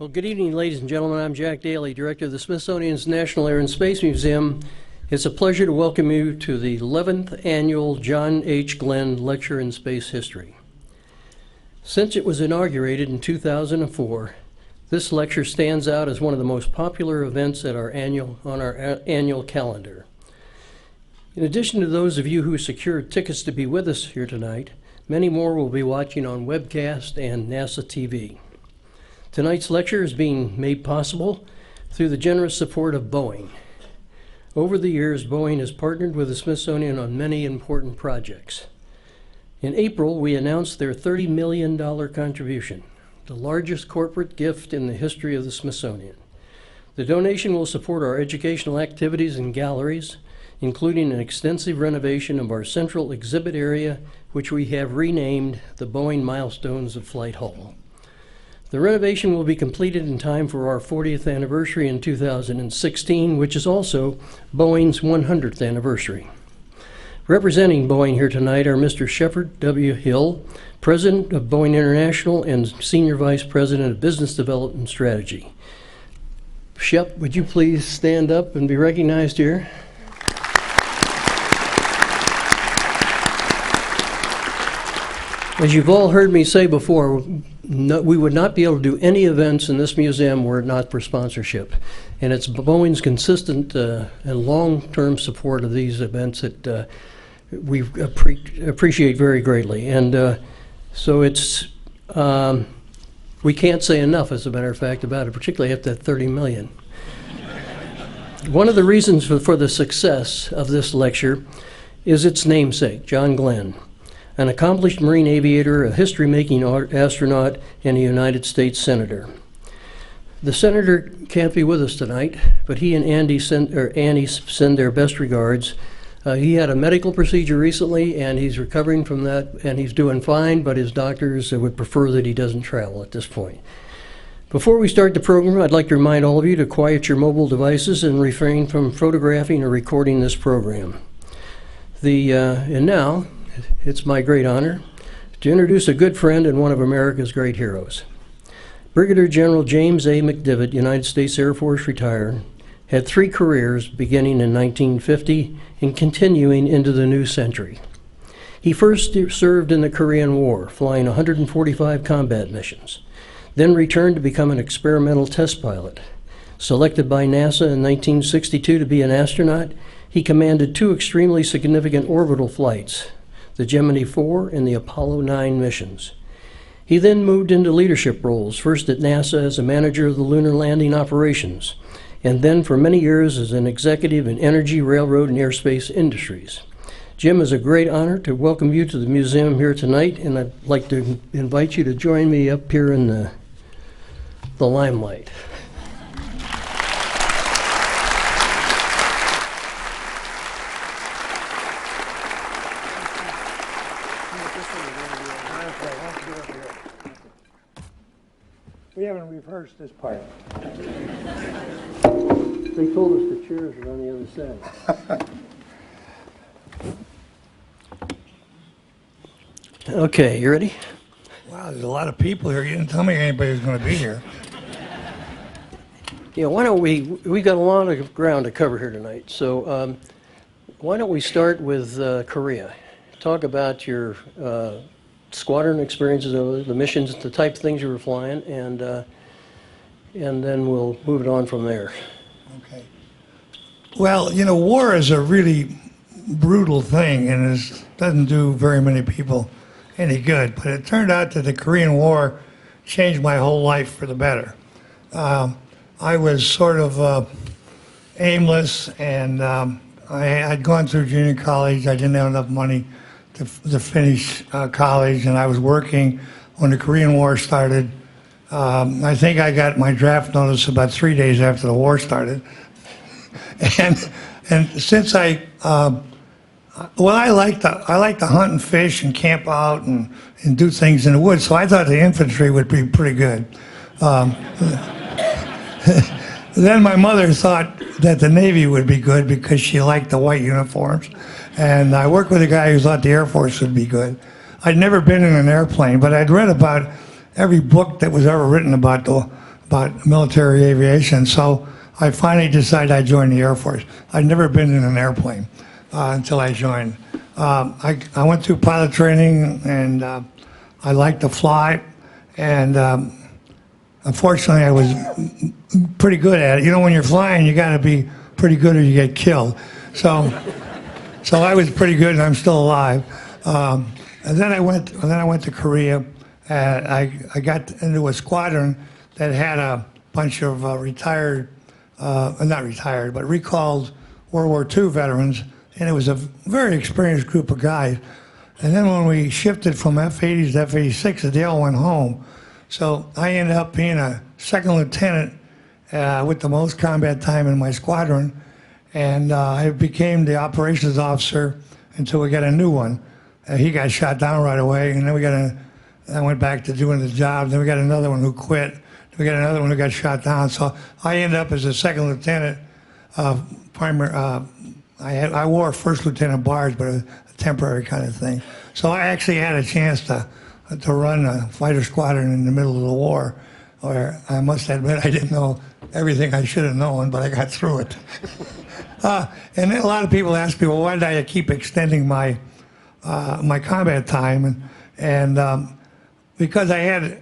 Well, good evening, ladies and gentlemen. I'm Jack Daly, Director of the Smithsonian's National Air and Space Museum. It's a pleasure to welcome you to the 11th Annual John H. Glenn Lecture in Space History. Since it was inaugurated in 2004, this lecture stands out as one of the most popular events at on our annual calendar. In addition to those of you who secured tickets to be with us here tonight, many more will be watching on webcast and NASA TV. Tonight's lecture is being made possible through the generous support of Boeing. Over the years, Boeing has partnered with the Smithsonian on many important projects. In April, we announced their $30 million contribution, the largest corporate gift in the history of the Smithsonian. The donation will support our educational activities and galleries, including an extensive renovation of our central exhibit area, which we have renamed the Boeing Milestones of Flight Hall. The renovation will be completed in time for our 40th anniversary in 2016, which is also Boeing's 100th anniversary. Representing Boeing here tonight are Mr. Shepard W. Hill, President of Boeing International and Senior Vice President of Business Development and Strategy. Shep, would you please stand up and be recognized here? As you've all heard me say before, we would not be able to do any events in this museum were it not for sponsorship. And it's Boeing's consistent and long-term support of these events that we appreciate very greatly. And so it's, we can't say enough, as a matter of fact, about it, particularly after that $30 million. One of the reasons for the success of this lecture is its namesake, John Glenn, an accomplished Marine aviator, a history-making astronaut, and a United States Senator. The Senator can't be with us tonight, but he and Annie send their best regards. He had a medical procedure recently, and he's recovering from that, and he's doing fine, but his doctors would prefer that he doesn't travel at this point. Before we start the program, I'd like to remind all of you to quiet your mobile devices and refrain from photographing or recording this program. And now, it's my great honor to introduce a good friend and one of America's great heroes. Brigadier General James A. McDivitt, United States Air Force retired, had 3 careers beginning in 1950 and continuing into the new century. He first served in the Korean War, flying 145 combat missions, then returned to become an experimental test pilot. Selected by NASA in 1962 to be an astronaut, he commanded 2 extremely significant orbital flights, the Gemini 4 and the Apollo 9 missions. He then moved into leadership roles, first at NASA as a manager of the lunar landing operations, and then for many years as an executive in energy, railroad, and airspace industries. Jim, it's a great honor to welcome you to the museum here tonight, and I'd like to invite you to join me up here in the limelight. We haven't rehearsed this part. They told us the chairs are on the other side. Okay, you ready? Wow, there's a lot of people here. You didn't tell me anybody was going to be here. Yeah, why don't we've got a lot of ground to cover here tonight, so why don't we start with Korea? Talk about your squadron experiences over the missions, the type of things you were flying, and then we'll move it on from there. Okay. Well, you know, war is a really brutal thing, and it doesn't do very many people any good. But it turned out that the Korean War changed my whole life for the better. I was sort of aimless, and I'd gone through junior college. I didn't have enough money to finish college, and I was working when the Korean War started. I think I got my draft notice about 3 days after the war started. and since I like to hunt and fish and camp out and do things in the woods, so I thought the infantry would be pretty good. Then my mother thought that the Navy would be good because she liked the white uniforms. And I worked with a guy who thought the Air Force would be good. I'd never been in an airplane, but I'd read about every book that was ever written about about military aviation. So I finally decided I'd join the Air Force. I'd never been in an airplane until I joined. I went through pilot training, and I liked to fly, and unfortunately I was pretty good at it. You know, when you're flying, you got to be pretty good or you get killed. So I was pretty good, and I'm still alive. And then I went to Korea. I got into a squadron that had a bunch of not retired, but recalled World War II veterans, and it was a very experienced group of guys. And then when we shifted from F-80s to F-86s, they all went home. So I ended up being a second lieutenant with the most combat time in my squadron, and I became the operations officer until we got a new one. He got shot down right away, and then I went back to doing the job. Then we got another one who quit. Then we got another one who got shot down. So I ended up as a second lieutenant. I wore first lieutenant bars, but a temporary kind of thing. So I actually had a chance to run a fighter squadron in the middle of the war, where I must admit I didn't know everything I should have known, but I got through it. And then a lot of people ask me, well, why did I keep extending my combat time? And because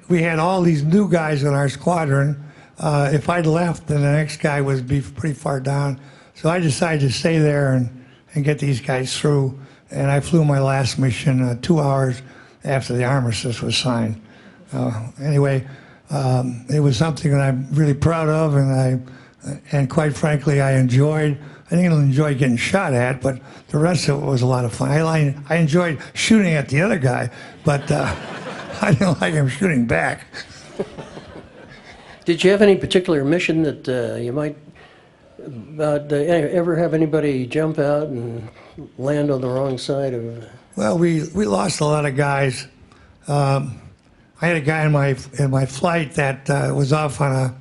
we had all these new guys in our squadron. If I'd left, then the next guy would be pretty far down. So I decided to stay there and get these guys through. And I flew my last mission 2 hours after the armistice was signed. Anyway, it was something that I'm really proud of, and quite frankly, I enjoyed. I didn't enjoy getting shot at, but the rest of it was a lot of fun. I enjoyed shooting at the other guy, but I didn't like him shooting back. Did you have any particular mission that you might ever have anybody jump out and land on the wrong side of? Well, we lost a lot of guys. I had a guy in my flight that was off on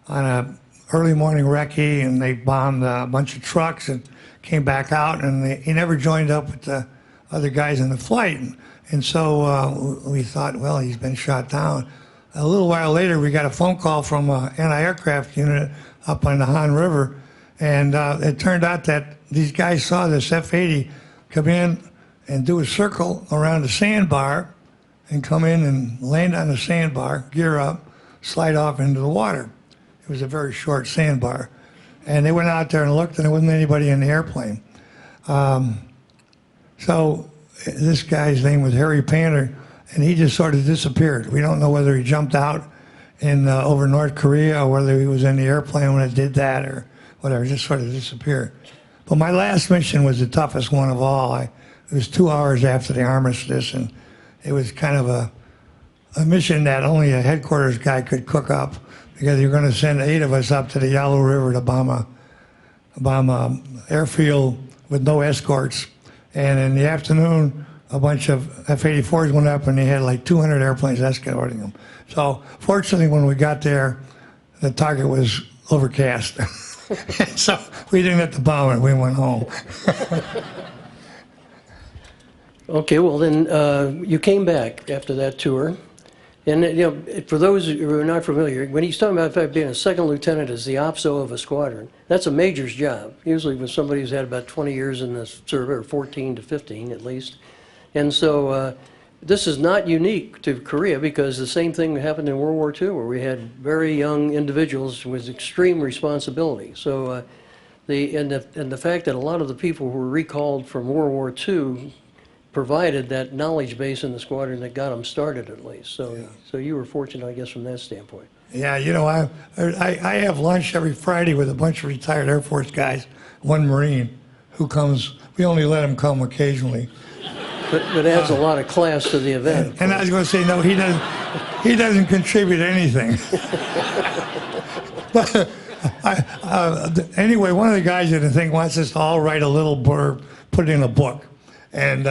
a early morning recce, and they bombed a bunch of trucks and came back out, and he never joined up with the other guys in the flight. And so we thought, well, he's been shot down. A little while later, we got a phone call from an anti-aircraft unit up on the Han River, and it turned out that these guys saw this F-80 come in and do a circle around the sandbar and come in and land on the sandbar, gear up, slide off into the water. It was a very short sandbar. And they went out there and looked, and there wasn't anybody in the airplane. So this guy's name was Harry Panter, and he just sort of disappeared. We don't know whether he jumped out over North Korea or whether he was in the airplane when it did that or whatever, just sort of disappeared. But my last mission was the toughest one of all. It was 2 hours after the armistice, and it was kind of a mission that only a headquarters guy could cook up, because you're going to send 8 of us up to the Yalu River to bomb a airfield with no escorts. And in the afternoon, a bunch of F-84s went up, and they had like 200 airplanes escorting them. So fortunately, when we got there, the target was overcast. So we didn't have to bomb it. We went home. Okay, well then you came back after that tour. And you know, for those who are not familiar, when he's talking about being a second lieutenant as the OPSO of a squadron, that's a major's job. Usually when somebody who's had about 20 years in the service, or 14 to 15 at least. And so this is not unique to Korea, because the same thing happened in World War II, where we had very young individuals with extreme responsibility. So the fact that a lot of the people who were recalled from World War II provided that knowledge base in the squadron that got them started, at least. So, yeah. So you were fortunate, I guess, from that standpoint. Yeah, you know, I have lunch every Friday with a bunch of retired Air Force guys, one Marine who comes. We only let him come occasionally. But adds a lot of class to the event. And I was going to say, no, he doesn't contribute anything. But anyway, one of the guys in the thing wants us to all write a little blurb, put it in a book. And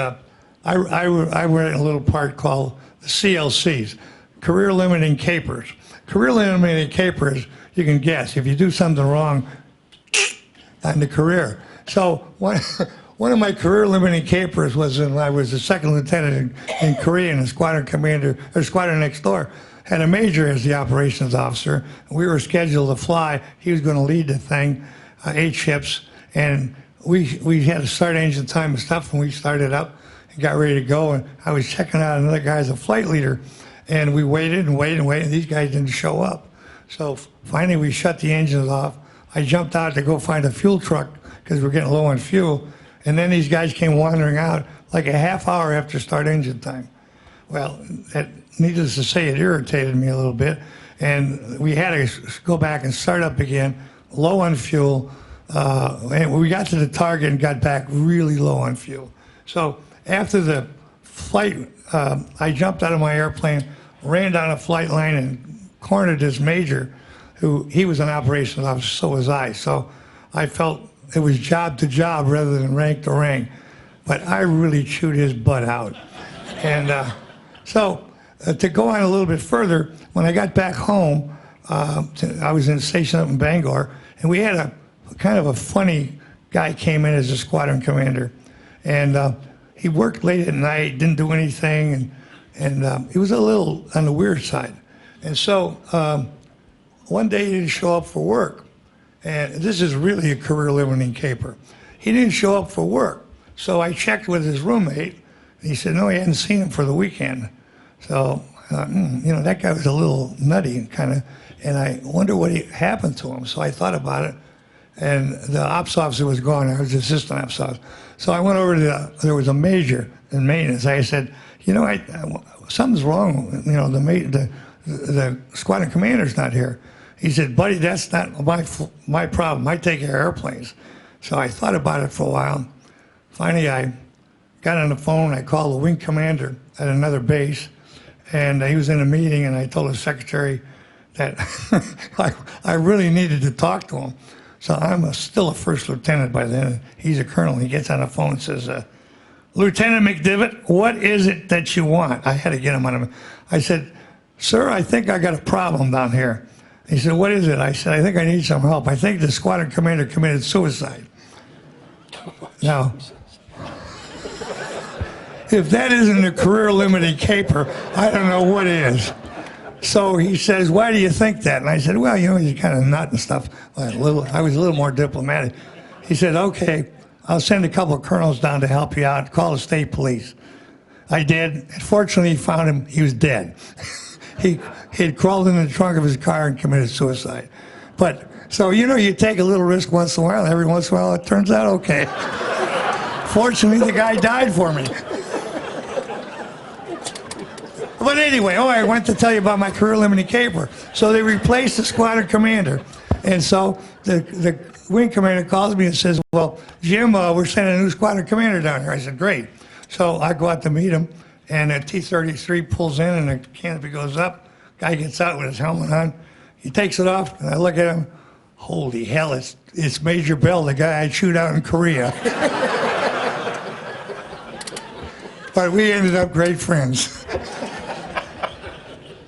I read a little part called the CLCs, Career Limiting Capers. Career Limiting Capers, you can guess, if you do something wrong, on the career. So one of my career limiting capers was when I was a second lieutenant in Korea, and the squadron commander, or squadron next door, had a major as the operations officer. We were scheduled to fly. He was going to lead the thing, 8 ships, and we had to start engine time and stuff, and we started up and got ready to go. And I was checking out another guy as a flight leader, and we waited and waited and waited, and these guys didn't show up. So finally, we shut the engines off. I jumped out to go find a fuel truck because we're getting low on fuel, and then these guys came wandering out like a half hour after start engine time. Well, that, needless to say, it irritated me a little bit, and we had to go back and start up again, low on fuel, and we got to the target and got back really low on fuel. So after the flight, I jumped out of my airplane, ran down a flight line, and cornered this major, he was an operations officer, so was I. So I felt it was job to job rather than rank to rank, but I really chewed his butt out. And to go on a little bit further, when I got back home, I was in station up in Bangor, and we had a kind of a funny guy came in as a squadron commander, and he worked late at night, didn't do anything, and he was a little on the weird side. And so one day he didn't show up for work, and this is really a career-limiting caper. He didn't show up for work, so I checked with his roommate, and he said, no, he hadn't seen him for the weekend. So, you know, that guy was a little nutty, kind of, and I wonder what happened to him. So I thought about it, and the ops officer was gone. I was the assistant ops officer. So I went over to there was a major in maintenance. I said, you know, something's wrong. You know, the squadron commander's not here. He said, buddy, that's not my problem. I take care of airplanes. So I thought about it for a while. Finally, I got on the phone. I called the wing commander at another base, and he was in a meeting, and I told his secretary that I really needed to talk to him. So I'm still a first lieutenant by then. He's a colonel. He gets on the phone and says, Lieutenant McDivitt, what is it that you want? I had to get him on him. I said, sir, I think I got a problem down here. He said, what is it? I said, I think I need some help. I think the squadron commander committed suicide. Now, if that isn't a career-limiting caper, I don't know what is. So he says, why do you think that? And I said, well, you know, he's kind of nut and stuff. I was a little more diplomatic. He said, okay, I'll send a couple of colonels down to help you out. Call the state police. I did. Fortunately, he found him. He was dead. He had crawled in the trunk of his car and committed suicide. But, so, you know, you take a little risk once in a while. Every once in a while, it turns out okay. Fortunately, the guy died for me. But anyway, I went to tell you about my career-limiting caper. So they replaced the squadron commander. And so the wing commander calls me and says, well, Jim, we're sending a new squadron commander down here. I said, great. So I go out to meet him, and a T-33 pulls in, and the canopy goes up. Guy gets out with his helmet on. He takes it off, and I look at him. Holy hell, it's Major Bell, the guy I chewed out in Korea. But we ended up great friends.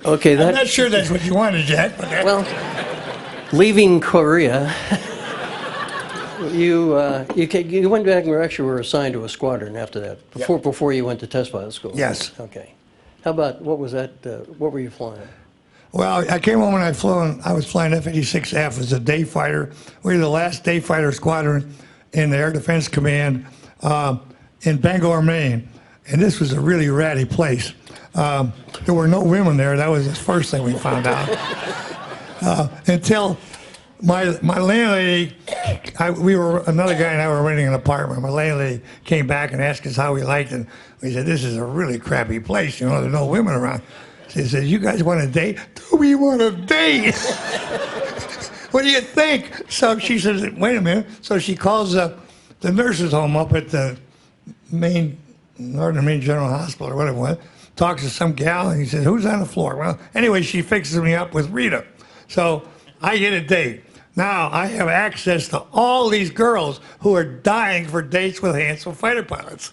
Okay, I'm not sure that's what you wanted, Jack. But well, leaving Korea, you went back and actually were assigned to a squadron after that, before you went to test pilot school. Yes. Okay. How about, what was that, what were you flying? Well, I came home and I was flying F-86F as a day fighter. We were the last day fighter squadron in the Air Defense Command in Bangor, Maine. And this was a really ratty place. There were no women there. That was the first thing we found out. Until my landlady, another guy and I were renting an apartment. My landlady came back and asked us how we liked it. We said, this is a really crappy place. You know, there's no women around. She said, you guys want a date? Do we want a date? What do you think? So she says, wait a minute. So she calls the nurses home up at the Northern Maine General Hospital or whatever it was, talks to some gal, and he says, who's on the floor? Well, anyway, she fixes me up with Rita. So I get a date. Now I have access to all these girls who are dying for dates with handsome fighter pilots.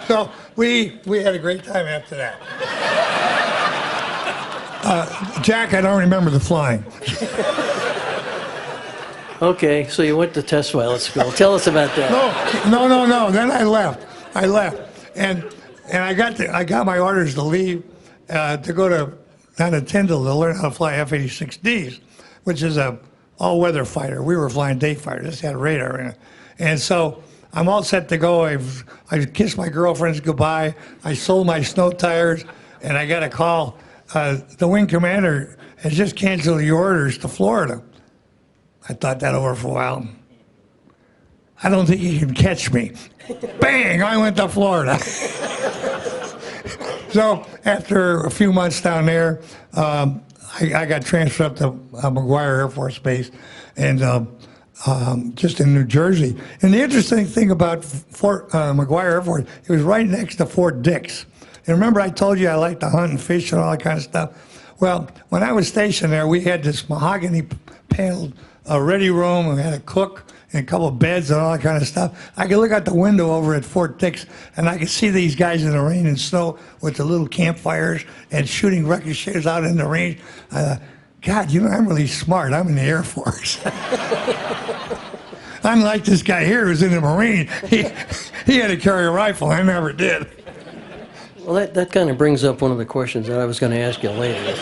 So we had a great time after that. Jack, I don't remember the flying. Okay, so you went to test pilot school. Tell us about that. No. Then I left. And I got my orders to leave to go to down to Tyndall to learn how to fly F-86Ds, which is a all-weather fighter. We were flying day fighters, just had radar in it. And so I'm all set to go. I kissed my girlfriends goodbye. I sold my snow tires, and I got a call. The wing commander has just canceled your orders to Florida. I thought that over for a while. I don't think you can catch me. Bang! I went to Florida. So after a few months down there, I got transferred up to McGuire Air Force Base, and just in New Jersey. And the interesting thing about McGuire Air Force, it was right next to Fort Dix. And remember I told you I liked to hunt and fish and all that kind of stuff? Well, when I was stationed there, we had this mahogany paneled ready room, and we had a cook and a couple of beds and all that kind of stuff. I could look out the window over at Fort Dix, and I could see these guys in the rain and snow with the little campfires and shooting ricochets out in the range. God, you know, I'm really smart. I'm in the Air Force. Unlike this guy here who's in the Marine, he had to carry a rifle. I never did. Well, that kind of brings up one of the questions that I was going to ask you later.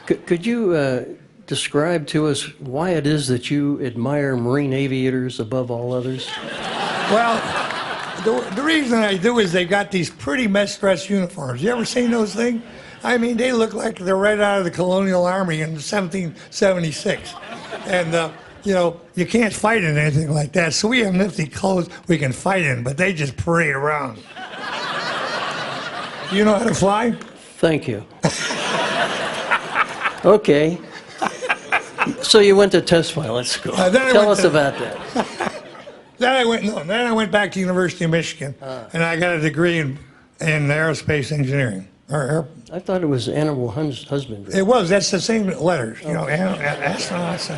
Could you describe to us why it is that you admire Marine aviators above all others? Well, the reason I do is they got these pretty mess dress uniforms. You ever seen those things? I mean, they look like they're right out of the Colonial Army in 1776. And, you know, you can't fight in anything like that. So we have nifty clothes we can fight in, but they just parade around. You know how to fly? Thank you. Okay. So you went to test pilot school. Tell us about that. Then I went back to University of Michigan, and I got a degree in aerospace engineering. I thought it was animal husbandry. It was. That's the same letters. You know, astronauts.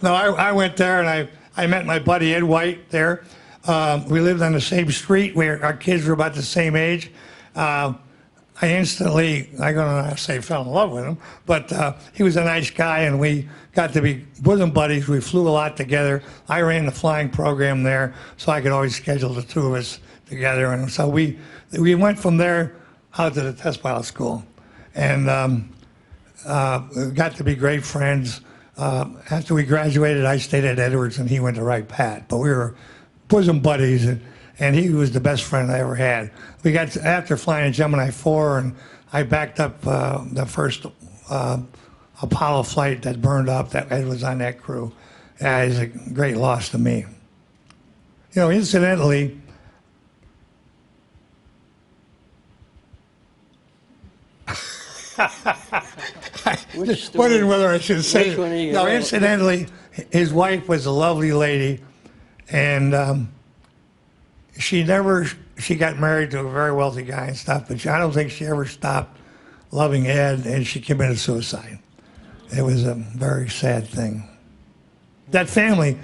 No, I went there, and I met my buddy Ed White there. We lived on the same street. Our kids were about the same age. I instantly, I'm going to say fell in love with him, but he was a nice guy, and we got to be bosom buddies. We flew a lot together. I ran the flying program there, so I could always schedule the two of us together. And so we went from there out to the test pilot school, and got to be great friends. After we graduated, I stayed at Edwards, and he went to Wright Pat, but we were bosom buddies, and he was the best friend I ever had. We got after flying a Gemini 4, and I backed up the first Apollo flight that burned up. That Ed was on that crew. It was a great loss to me. You know, incidentally, wondering whether I should say it. No, incidentally, his wife was a lovely lady, and she got married to a very wealthy guy and stuff, but I don't think she ever stopped loving Ed, and she committed suicide. It was a very sad thing. That family,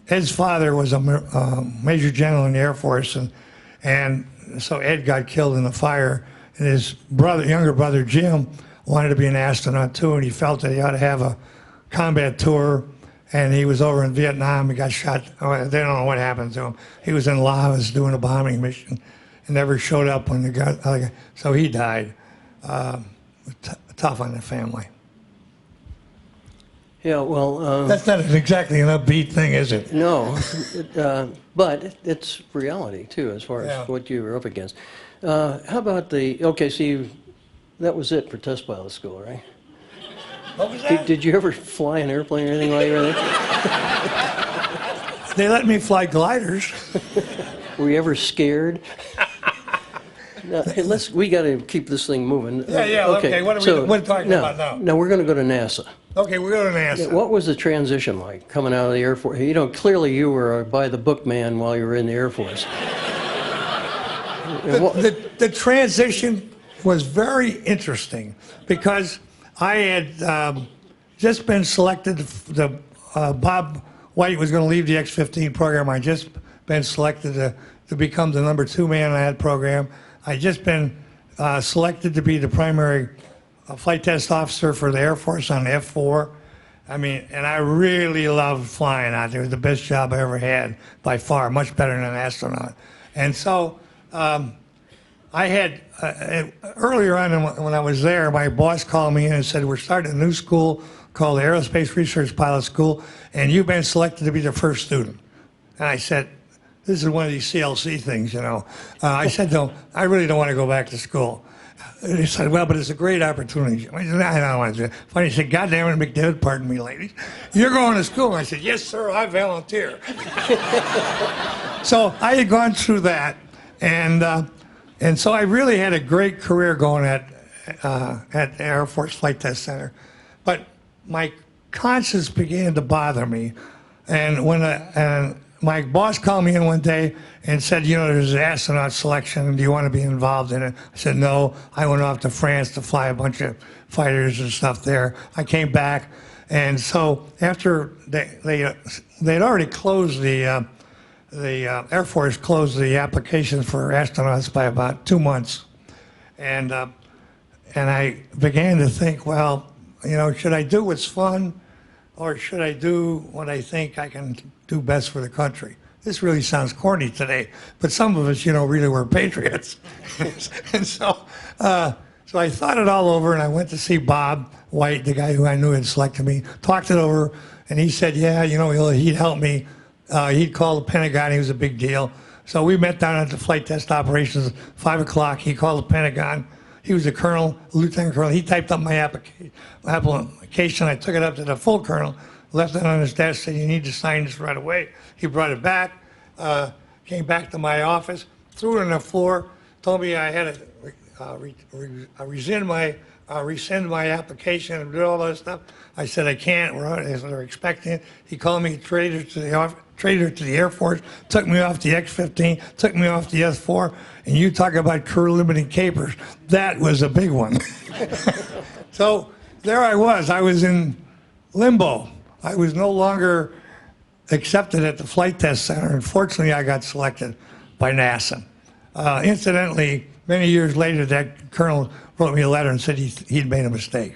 Ed's father was a major general in the Air Force, and so Ed got killed in the fire, and his younger brother Jim wanted to be an astronaut too, and he felt that he ought to have a combat tour. And he was over in Vietnam. He got shot. They don't know what happened to him. He was in Laos doing a bombing mission and never showed up when so he died. Tough on the family. Yeah, well... that's not exactly an upbeat thing, is it? No, but it's reality, too, as far as what you were up against. How about that was it for test pilot school, right? What was that? Did you ever fly an airplane or anything while you were there? They let me fly gliders. Were you ever scared? No, hey, we got to keep this thing moving. Yeah, okay. What are we talking about now? No, we're going to go to NASA. Okay, we're going to NASA. What was the transition like coming out of the Air Force? You know, clearly you were a by-the-book man while you were in the Air Force. The transition was very interesting because I had just been selected. Bob White was going to leave the X-15 program. I just been selected to become the number 2 man on that program. I just been selected to be the primary flight test officer for the Air Force on the F-4. I mean, and I really loved flying out there. It was the best job I ever had by far, much better than an astronaut. And so I had, earlier on when I was there, my boss called me in and said, we're starting a new school called the Aerospace Research Pilot School, and you've been selected to be the first student. And I said, this is one of these CLC things, you know. I said, no, I really don't want to go back to school. And he said, well, but it's a great opportunity. I said, I don't want to. Finally, he said, God damn it, McDivitt, pardon me, ladies. You're going to school. And I said, yes, sir, I volunteer. So I had gone through that, and so I really had a great career going at the Air Force Flight Test Center. But my conscience began to bother me. And when my boss called me in one day and said, you know, there's an astronaut selection. Do you want to be involved in it? I said, no. I went off to France to fly a bunch of fighters and stuff there. I came back. And so after they'd already closed the Air Force closed the applications for astronauts by about 2 months. And I began to think, well, you know, should I do what's fun or should I do what I think I can do best for the country? This really sounds corny today, but some of us, you know, really were patriots. And so I thought it all over, and I went to see Bob White, the guy who I knew had selected me, talked it over, and he said, yeah, you know, he'd help me. He'd call the Pentagon. He was a big deal. So we met down at the flight test operations at 5 o'clock. He called the Pentagon. He was a colonel, a lieutenant colonel. He typed up my application. I took it up to the full colonel, left it on his desk, said, you need to sign this right away. He brought it back, came back to my office, threw it on the floor, told me I had to rescind my application and do all that stuff. I said, I can't. They're expecting it. He called me traitor to the Air Force, took me off the X-15, took me off the S-4, and you talk about career-limiting capers. That was a big one. So there I was in limbo. I was no longer accepted at the Flight Test Center. Unfortunately, I got selected by NASA. Incidentally, many years later, that colonel wrote me a letter and said he'd made a mistake.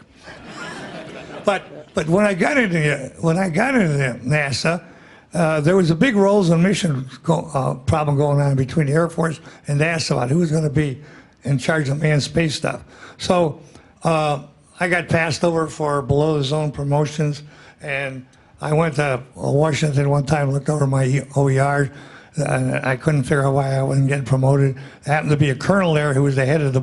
But when I got into NASA, there was a big roles and missions problem going on between the Air Force and NASA about who was going to be in charge of manned space stuff. So I got passed over for below the zone promotions, and I went to Washington one time, looked over my OER, and I couldn't figure out why I wasn't getting promoted. There happened to be a colonel there who was the head of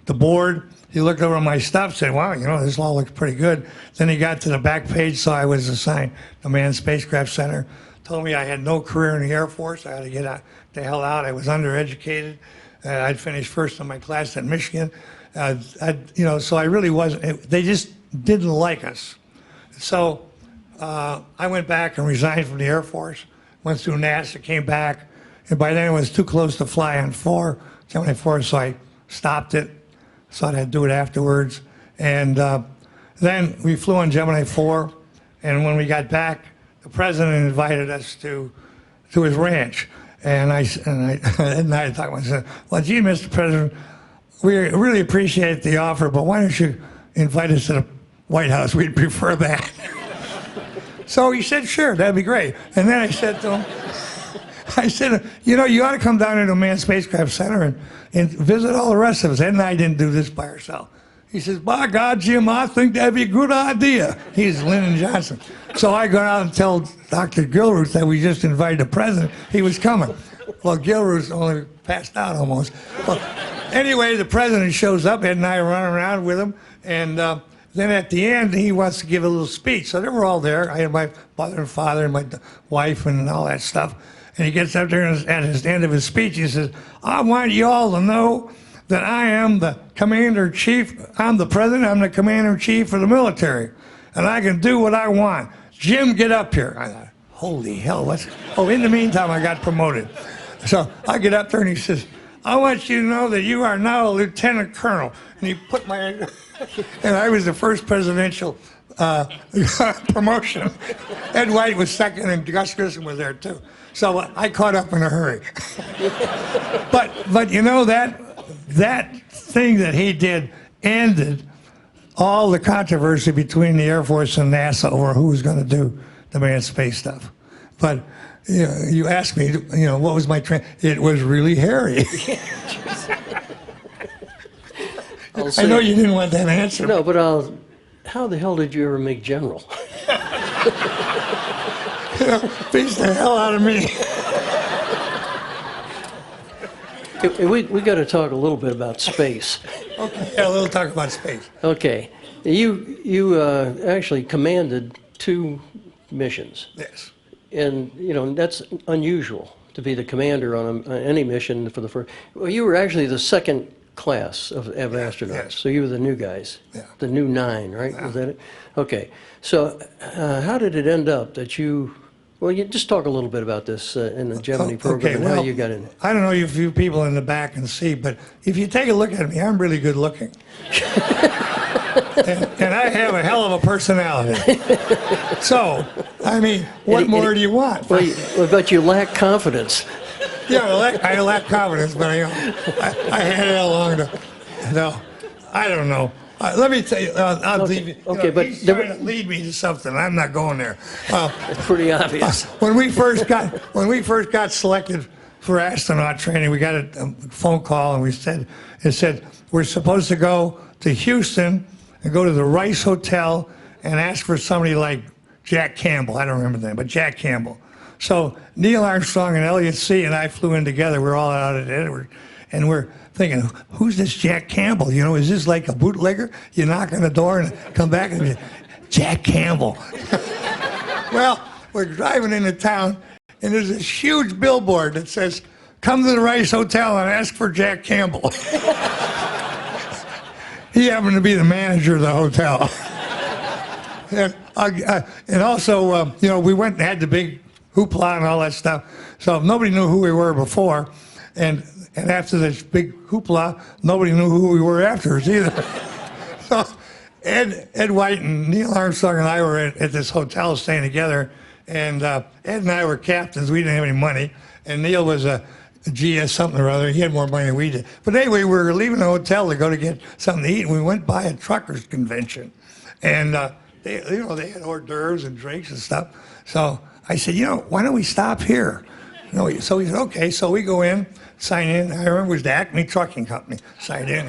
the board. He looked over my stuff, said, wow, you know, this all looks pretty good. Then he got to the back page, so I was assigned to Manned Spacecraft Center. Told me I had no career in the Air Force. I had to get the hell out. I was undereducated. I'd finished first in my class at Michigan. So I really wasn't. They just didn't like us. So I went back and resigned from the Air Force. Went through NASA, came back, and by then it was too close to fly on Gemini 4, so I stopped it. Thought I'd do it afterwards. And then we flew on Gemini 4, and when we got back, the president invited us to his ranch. And I talked to myself, well, gee, Mr. President, we really appreciate the offer, but why don't you invite us to the White House? We'd prefer that. So he said, sure, that'd be great. And then I said to him, you know, you ought to come down to the Manned Spacecraft Center and visit all the rest of us. Ed and I didn't do this by ourselves. He says, by God, Jim, I think that'd be a good idea. He's Lyndon Johnson. So I go out and tell Dr. Gilruth that we just invited the president. He was coming. Well, Gilruth only passed out almost. Well, anyway, the president shows up. Ed and I run around with him. And then at the end, he wants to give a little speech. So they were all there. I had my mother and father and my wife and all that stuff. And he gets up there and at the end of his speech, he says, I want you all to know that I am the commander-in-chief. I'm the president. I'm the commander-in-chief of the military. And I can do what I want. Jim, get up here. I thought, holy hell, in the meantime, I got promoted. So I get up there and he says, I want you to know that you are now a lieutenant colonel. And he put and I was the first presidential promotion. Ed White was second and Gus Grissom was there too. So I caught up in a hurry. but you know, that thing that he did ended all the controversy between the Air Force and NASA over who was going to do the manned space stuff. But you know, you asked me, you know, what was my training? It was really hairy. I'll I say, know you didn't want that answer. no, but how the hell did you ever make general? Beats the hell out of me. We got to talk a little bit about space. Okay, yeah, a little talk about space. Okay, you actually commanded 2 missions, Yes. and that's unusual to be the commander on any mission for the first. Well, you were actually the second class of astronauts, yes. so you were the new guys, Yeah. the new 9, right? Yeah. Was that it? Okay, so how did it end up that you? Well, you just talk a little bit about this in the Gemini program and how you got in. I don't know if you people in the back can see, but if you take a look at me, I'm really good looking. and I have a hell of a personality. So, I mean, what more do you want? Well, but you lack confidence. Yeah, I lack confidence, but I had it along to, no, I don't know. Let me tell you, I'll leave you. Okay, but he's trying to lead me to something. I'm not going there. It's pretty obvious. When we first got selected for astronaut training, we got a phone call and it said we're supposed to go to Houston and go to the Rice Hotel and ask for somebody like Jack Campbell. I don't remember the name, but Jack Campbell. So Neil Armstrong and Elliot C. and I flew in together. We're all out at Edward, and we're thinking, who's this Jack Campbell? Is this like a bootlegger? You knock on the door and come back and Jack Campbell. Well, we're driving into town, and there's this huge billboard that says, "Come to the Rice Hotel and ask for Jack Campbell." He happened to be the manager of the hotel. And also, we went and had the big hoopla and all that stuff. So nobody knew who we were before, and after this big hoopla, nobody knew who we were afterwards either. So Ed White and Neil Armstrong and I were at this hotel staying together, and Ed and I were captains. We didn't have any money, and Neil was a GS something or other. He had more money than we did. But anyway, we were leaving the hotel to go to get something to eat, and we went by a truckers convention, and they had hors d'oeuvres and drinks and stuff. So I said, why don't we stop here? So he said, okay. So we go in, sign in. I remember it was the Acme Trucking Company. Signed in,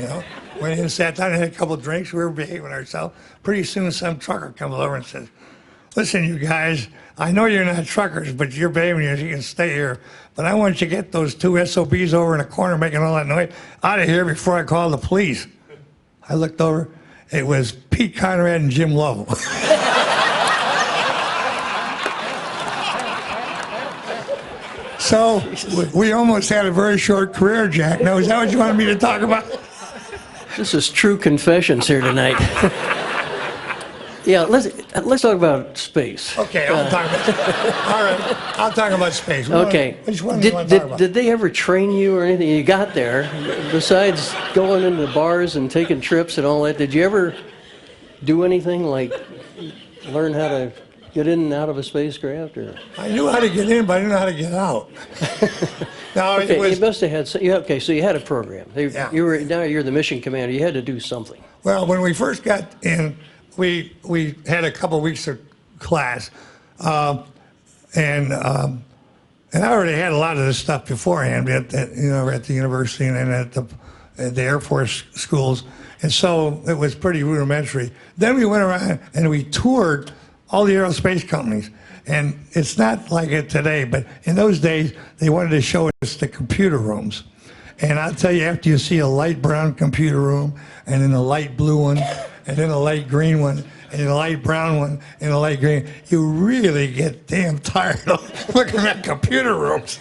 Went in, sat down, had a couple of drinks. We were behaving ourselves. Pretty soon, some trucker comes over and says, "Listen, you guys, I know you're not truckers, but you're behaving. You can stay here. But I want you to get those 2 SOBs over in the corner making all that noise out of here before I call the police." I looked over. It was Pete Conrad and Jim Lowe. So we almost had a very short career, Jack. Now, is that what you wanted me to talk about? This is true confessions here tonight. Yeah, let's talk about space. Okay, I'll talk about all right, I'll talk about space. Okay. Which one do you want to talk about? Did they ever train you or anything? You got there, besides going into the bars and taking trips and all that, did you ever do anything like learn how to get in and out of a spacecraft? Or? I knew how to get in, but I didn't know how to get out. No, Okay, it was, you must have had, okay, so you had a program. Yeah. Now you're the mission commander. You had to do something. well, when we first got in, we had a couple of weeks of class, and I already had a lot of this stuff beforehand at the university and at the Air Force schools, and so it was pretty rudimentary. Then we went around and we toured all the aerospace companies, and it's not like it today, but in those days they wanted to show us the computer rooms. And I'll tell you, after you see a light brown computer room, and then a light blue one, and then a light green one, and then a light brown one, and a light green, you really get damn tired of looking at computer rooms.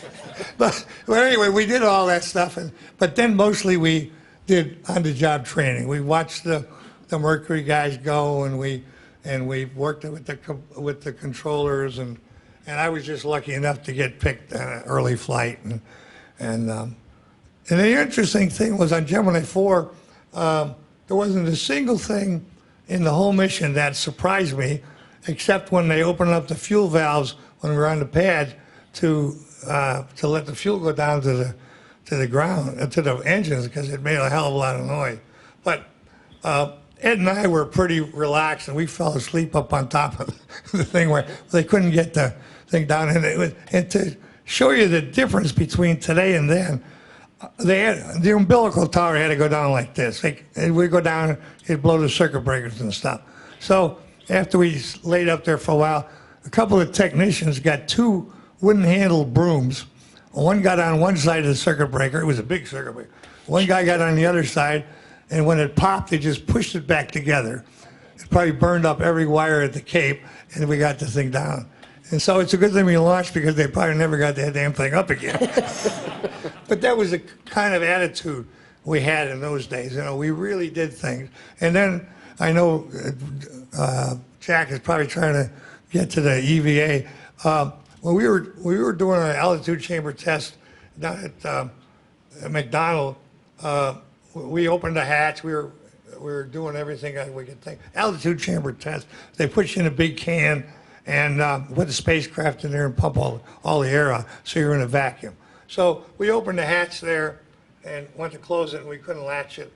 But anyway, we did all that stuff, but then mostly we did on-the-job training. We watched the Mercury guys go, and we worked with the controllers, and I was just lucky enough to get picked on an early flight, and the interesting thing was on Gemini 4, there wasn't a single thing in the whole mission that surprised me, except when they opened up the fuel valves when we were on the pad to let the fuel go down to the ground, to the engines, because it made a hell of a lot of noise. But Ed and I were pretty relaxed, and we fell asleep up on top of the thing where they couldn't get the thing down. And to show you the difference between today and then, They had, the umbilical tower had to go down like this. It would go down, it'd blow the circuit breakers and stuff. So after we laid up there for a while, a couple of technicians got two wooden-handled brooms. One got on one side of the circuit breaker. It was a big circuit breaker. One guy got on the other side, and when it popped, they just pushed it back together. It probably burned up every wire at the Cape, and we got the thing down. And so it's a good thing we launched because they probably never got that damn thing up again. But that was the kind of attitude we had in those days. You know, we really did things. And then I know Jack is probably trying to get to the EVA. When we were doing an altitude chamber test down at McDonald, we opened the hatch. We were doing everything that we could think. Altitude chamber test. They put you in a big can and put the spacecraft in there and pump all the air out, so you're in a vacuum. So we opened the hatch there and went to close it, and we couldn't latch it.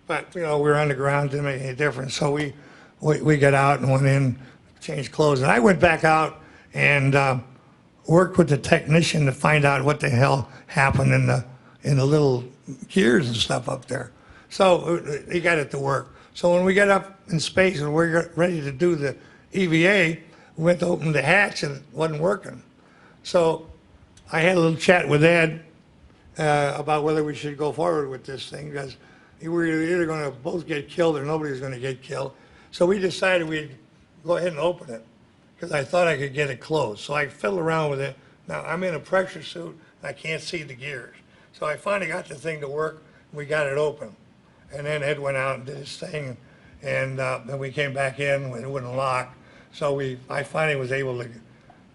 But, you know, we were on the ground, didn't make any difference. So we got out and went in, changed clothes. And I went back out and worked with the technician to find out what the hell happened in the little gears and stuff up there. So he got it to work. So when we got up in space and we were ready to do the EVA, we went to open the hatch and it wasn't working. So I had a little chat with Ed about whether we should go forward with this thing, because we were either going to both get killed or nobody was going to get killed. So we decided we'd go ahead and open it, because I thought I could get it closed. So I fiddled around with it. Now I'm in a pressure suit and I can't see the gears. So I finally got the thing to work. We got it open. And then Ed went out and did his thing, and then we came back in when it wouldn't lock. So I finally was able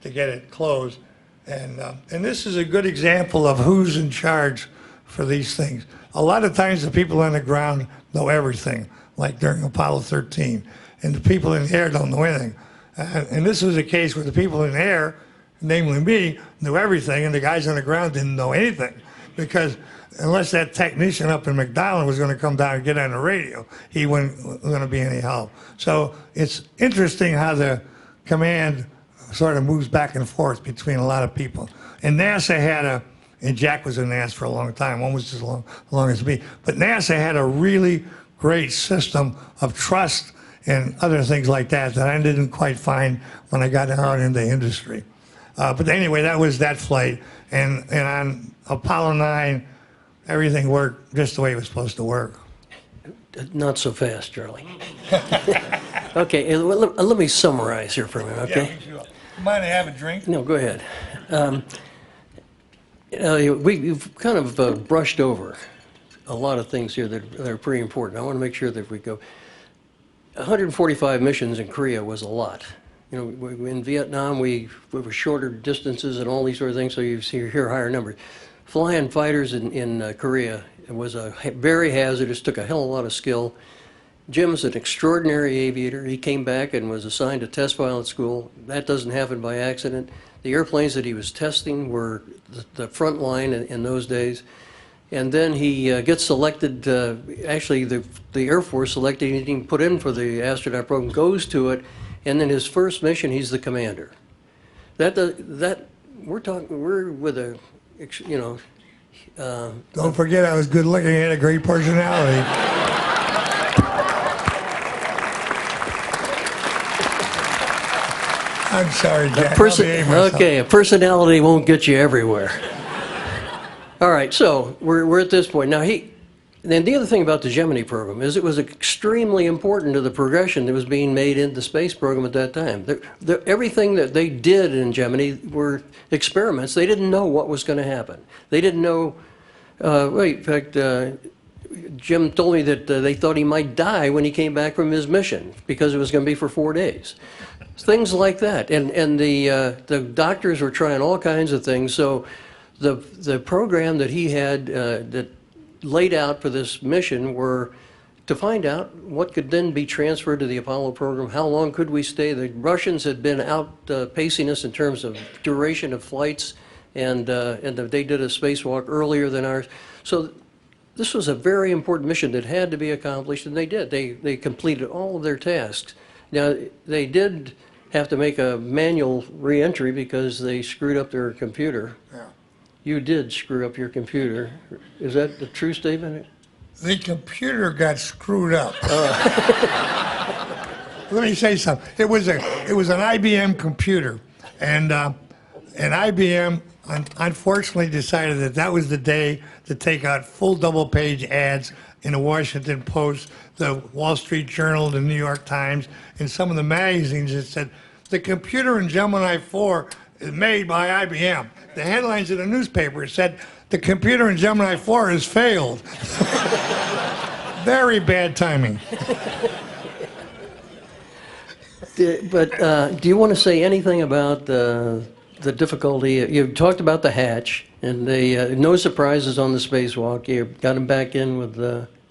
to get it closed. And this is a good example of who's in charge for these things. A lot of times the people on the ground know everything, like during Apollo 13, and the people in the air don't know anything. And this was a case where the people in the air, namely me, knew everything, and the guys on the ground didn't know anything, because unless that technician up in McDonald was going to come down and get on the radio, he wasn't going to be any help. So it's interesting how the command sort of moves back and forth between a lot of people. And NASA had and Jack was in NASA for a long time, almost as long as me, but NASA had a really great system of trust and other things like that I didn't quite find when I got out into industry. But anyway, that was that flight. And on Apollo 9, everything worked just the way it was supposed to work. Not so fast, Charlie. Okay, let me summarize here for a minute, okay? Yeah, sure. Mind I have a drink? No, go ahead. We've kind of brushed over a lot of things here that are pretty important. I want to make sure that we go. 145 missions in Korea was a lot. You know, in Vietnam, we were shorter distances and all these sort of things, so you hear higher numbers. Flying fighters in Korea was very hazardous, took a hell of a lot of skill. Jim's an extraordinary aviator. He came back and was assigned to test pilot school. That doesn't happen by accident. The airplanes that he was testing were the front line in those days. And then he gets selected, actually the Air Force selected him, put in for the astronaut program, goes to it, and then his first mission, he's the commander. We're with a, you know. Don't forget I was good looking, I had a great personality. I'm sorry, Jack. Okay, a personality won't get you everywhere. All right, so we're at this point. Now, then the other thing about the Gemini program is it was extremely important to the progression that was being made in the space program at that time. Everything that they did in Gemini were experiments. They didn't know what was going to happen. They didn't know, in fact, Jim told me that they thought he might die when he came back from his mission because it was going to be for 4 days. Things like that. And the doctors were trying all kinds of things. So the program that he had that laid out for this mission were to find out what could then be transferred to the Apollo program. How long could we stay? The Russians had been outpacing us in terms of duration of flights, and they did a spacewalk earlier than ours. So this was a very important mission that had to be accomplished, and they did. They completed all of their tasks. Now, they did have to make a manual re-entry because they screwed up their computer. Yeah. You did screw up your computer. Is that a true statement? The computer got screwed up. Let me say something. It was an IBM computer, and IBM unfortunately decided that that was the day to take out full double-page ads in the Washington Post, the Wall Street Journal, the New York Times, and some of the magazines that said, "The computer in Gemini 4 is made by IBM." The headlines in the newspaper said, "The computer in Gemini 4 has failed." Very bad timing. But do you want to say anything about the difficulty? You talked about the hatch, and no surprises on the spacewalk. You got him back in with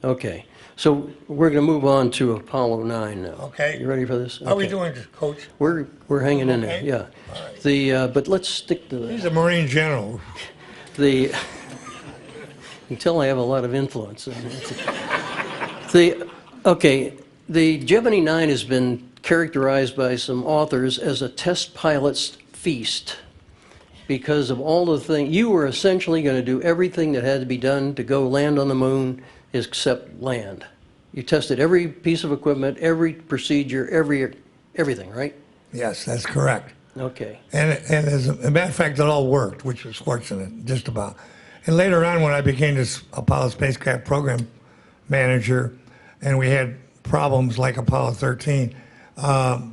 okay. So we're going to move on to Apollo 9 now. Okay. You ready for this? How are we Okay. doing, Coach? We're hanging in there. Okay. Yeah. All right. But let's stick to He's a Marine general. you can tell I have a lot of influence. The Gemini 9 has been characterized by some authors as a test pilot's feast because of all the things. You were essentially going to do everything that had to be done to go land on the moon except land. You tested every piece of equipment, every procedure, everything, right? Yes, that's correct. Okay. And as a matter of fact, it all worked, which was fortunate, just about. And later on, when I became this Apollo spacecraft program manager, and we had problems like Apollo 13,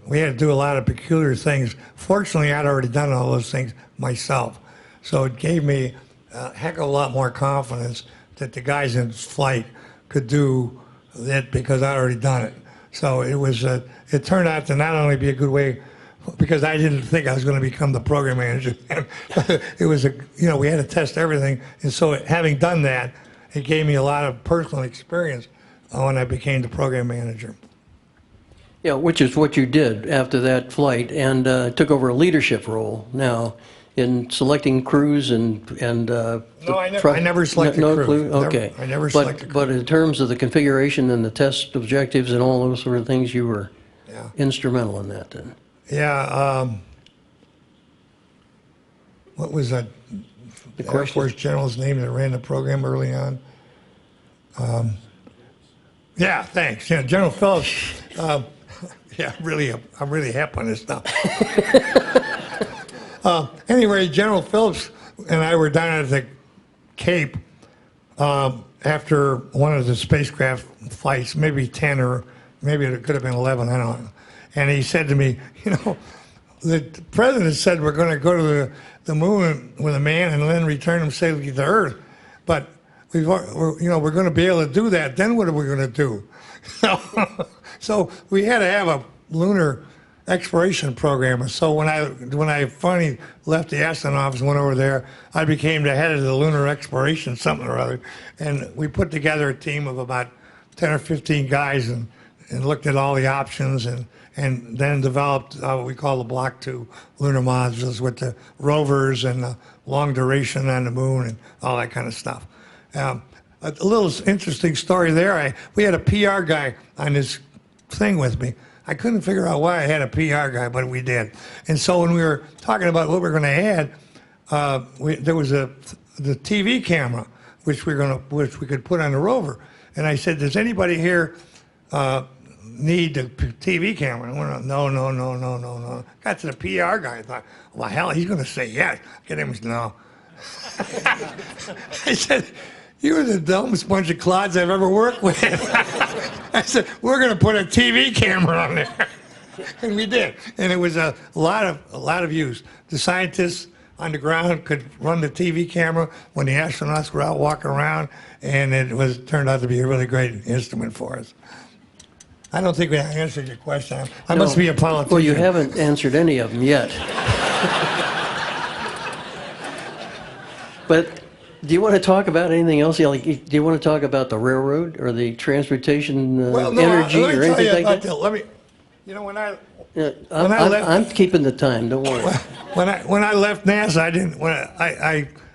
we had to do a lot of peculiar things. Fortunately, I'd already done all those things myself. So it gave me a heck of a lot more confidence that the guys in flight could do it because I'd already done it. So it turned out to not only be a good way, because I didn't think I was going to become the program manager. It was we had to test everything. And so having done that, it gave me a lot of personal experience when I became the program manager. Yeah, which is what you did after that flight, and took over a leadership role now in selecting crews and No, I never selected no crews. clue? Never- Okay. I never selected But in terms of the configuration and the test objectives and all those sort of things, you were Yeah. instrumental in that then. Yeah. What was that Air question? Force general's name that ran the program early on? Yeah, thanks. Yeah, General Phillips. Yeah, I'm really hip on this stuff. Anyway, General Phillips and I were down at the Cape after one of the spacecraft flights, maybe 10 or maybe it could have been 11, I don't know. And he said to me, the president said we're going to go to the moon with a man and then return him safely to Earth. But we're going to be able to do that. Then what are we going to do? So we had to have a lunar exploration program. So when I finally left the astronaut office and went over there, I became the head of the lunar exploration something or other. And we put together a team of about 10 or 15 guys and looked at all the options and then developed what we call the Block 2 lunar modules with the rovers and the long duration on the moon and all that kind of stuff. A little interesting story there. We had a PR guy on this thing with me. I couldn't figure out why I had a PR guy, but we did. And so when we were talking about what we're going to add, there was the TV camera, which we could put on the rover. And I said, "Does anybody here need a TV camera?" And we're no. Got to the PR guy. I thought, well, hell, he's going to say yes. Get him, no. I said, "You're the dumbest bunch of clods I've ever worked with." I said, "We're going to put a TV camera on there," and we did. And it was a lot of use. The scientists on the ground could run the TV camera when the astronauts were out walking around, and it turned out to be a really great instrument for us. I don't think I answered your question. I must be a politician. Well, you haven't answered any of them yet. But do you want to talk about anything else? Do you want to talk about the railroad or the transportation energy or anything like that? Let me. When I I'm keeping the time. Don't worry. When I left NASA,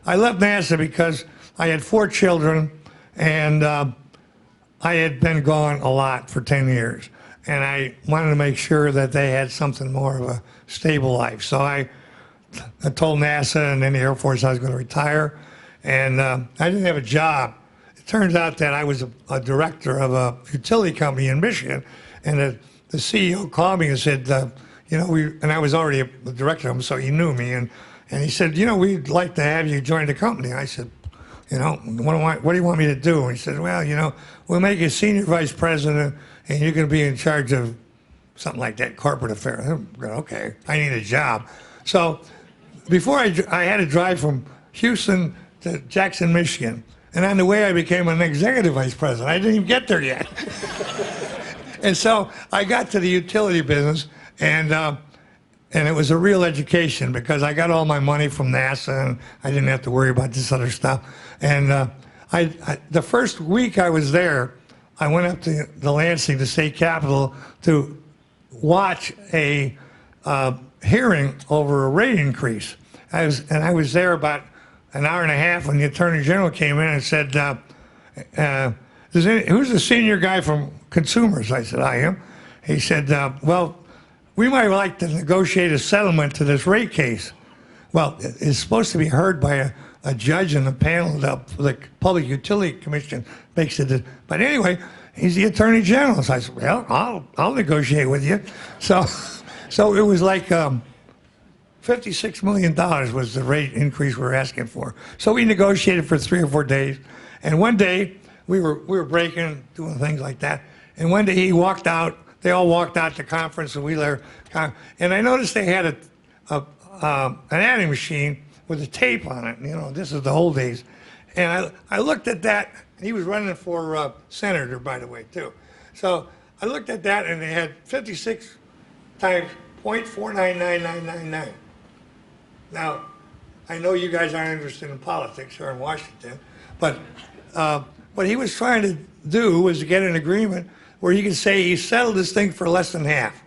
I left NASA because I had 4 children, and I had been gone a lot for 10 years, and I wanted to make sure that they had something more of a stable life. So I I told NASA and then the Air Force I was going to retire, and I didn't have a job. It turns out that I was a director of a utility company in Michigan, and the CEO called me and said, and I was already the director of them, so he knew me, and he said, we'd like to have you join the company. I said, what do you want me to do? And he said, well, we'll make you senior vice president, and you're going to be in charge of something like that, corporate affairs. I'm going, okay, I need a job. So before I had to drive from Houston to Jackson, Michigan, and on the way I became an executive vice president. I didn't even get there yet. And so I got to the utility business, and it was a real education because I got all my money from NASA, and I didn't have to worry about this other stuff. And the first week I was there, I went up to the Lansing, the state capitol, to watch a hearing over a rate increase. I was there about an hour and a half when the Attorney General came in and said, who's the senior guy from Consumers? I said, I am. He said, well, we might like to negotiate a settlement to this rate case. Well, it's supposed to be heard by a judge and a panel. The Public Utility Commission makes it. But anyway, he's the Attorney General. So I said, well, I'll negotiate with you. So it was like $56 million was the rate increase we were asking for. So we negotiated for 3 or 4 days. And one day, we were breaking, doing things like that. And one day he walked out. They all walked out to conference, and we there. And I noticed they had an adding machine with a tape on it. This is the old days. And I looked at that. And he was running for senator, by the way, too. So I looked at that, and they had 56 times 0.499999. Now, I know you guys aren't interested in politics here in Washington, but what he was trying to do was to get an agreement where he could say he settled this thing for less than half,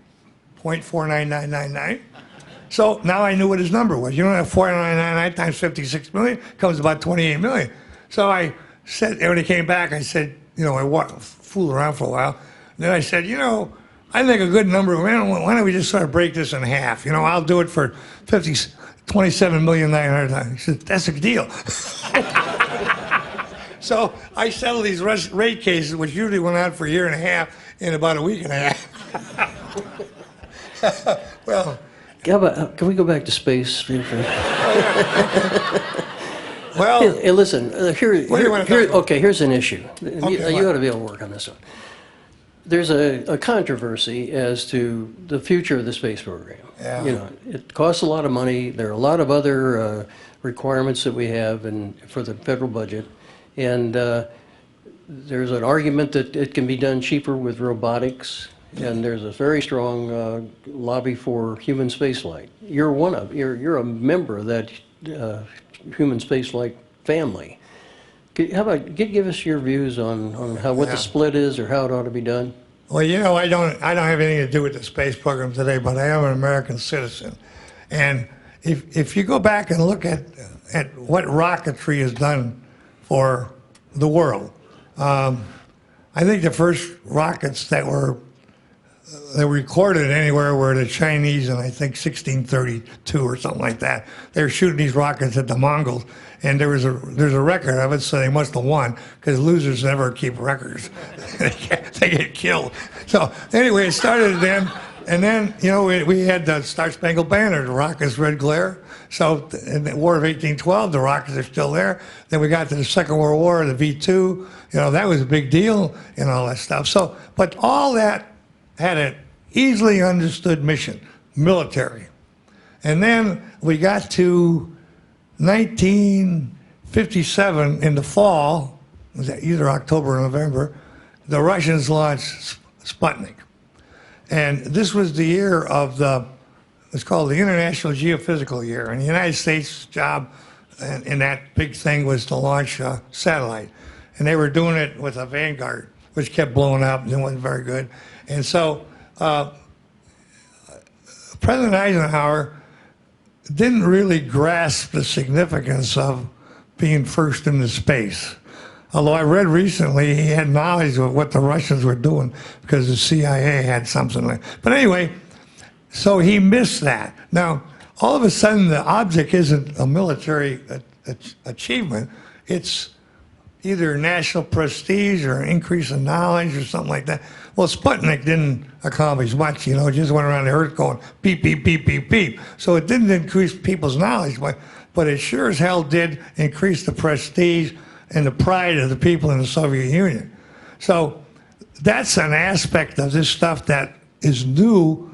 0.49999. So now I knew what his number was. You know, 499 times 56 million comes about 28 million. So I said, when he came back, I said, I fooled around for a while. Then I said, I think a good number, why don't we just sort of break this in half? I'll do it for 27,900,000. He said, that's a deal. So I settled these rate cases, which usually went on for a year and a half, in about a week and a half. Well, can we go back to space? well, hey, listen, what do you want to talk about? okay, here's an issue. Okay, you ought to be able to work on this one. There's a controversy as to the future of the space program. Yeah. It costs a lot of money. There are a lot of other requirements that we have for the federal budget. And there's an argument that it can be done cheaper with robotics. And there's a very strong lobby for human spaceflight. You're a member of that human spaceflight family. How about give us your views on what the split is or how it ought to be done? Well, I don't have anything to do with the space program today, but I am an American citizen. And if you go back and look at what rocketry has done for the world, I think the first rockets that were recorded anywhere were the Chinese in, I think, 1632 or something like that. They were shooting these rockets at the Mongols, and there's a record of it, so they must have won, because losers never keep records. They get killed. So anyway, it started then, and then, we had the Star-Spangled Banner, the rockets' red glare. So in the War of 1812, the rockets are still there. Then we got to the Second World War, the V2, that was a big deal and all that stuff. So, but all that had an easily understood mission, military. And then we got to 1957 in the fall, was that either October or November, the Russians launched Sputnik. And this was the year of it's called the International Geophysical Year. And the United States' job in that big thing was to launch a satellite. And they were doing it with a Vanguard, which kept blowing up and it wasn't very good. And so President Eisenhower didn't really grasp the significance of being first into space. Although I read recently he had knowledge of what the Russians were doing because the CIA had something like that. But anyway, so he missed that. Now, all of a sudden the object isn't a military achievement. It's either national prestige or an increase in knowledge or something like that. Well, Sputnik didn't accomplish much, you know, it just went around the earth going beep, beep, beep, beep, beep. So it didn't increase people's knowledge, but it sure as hell did increase the prestige and the pride of the people in the Soviet Union. So that's an aspect of this stuff that is new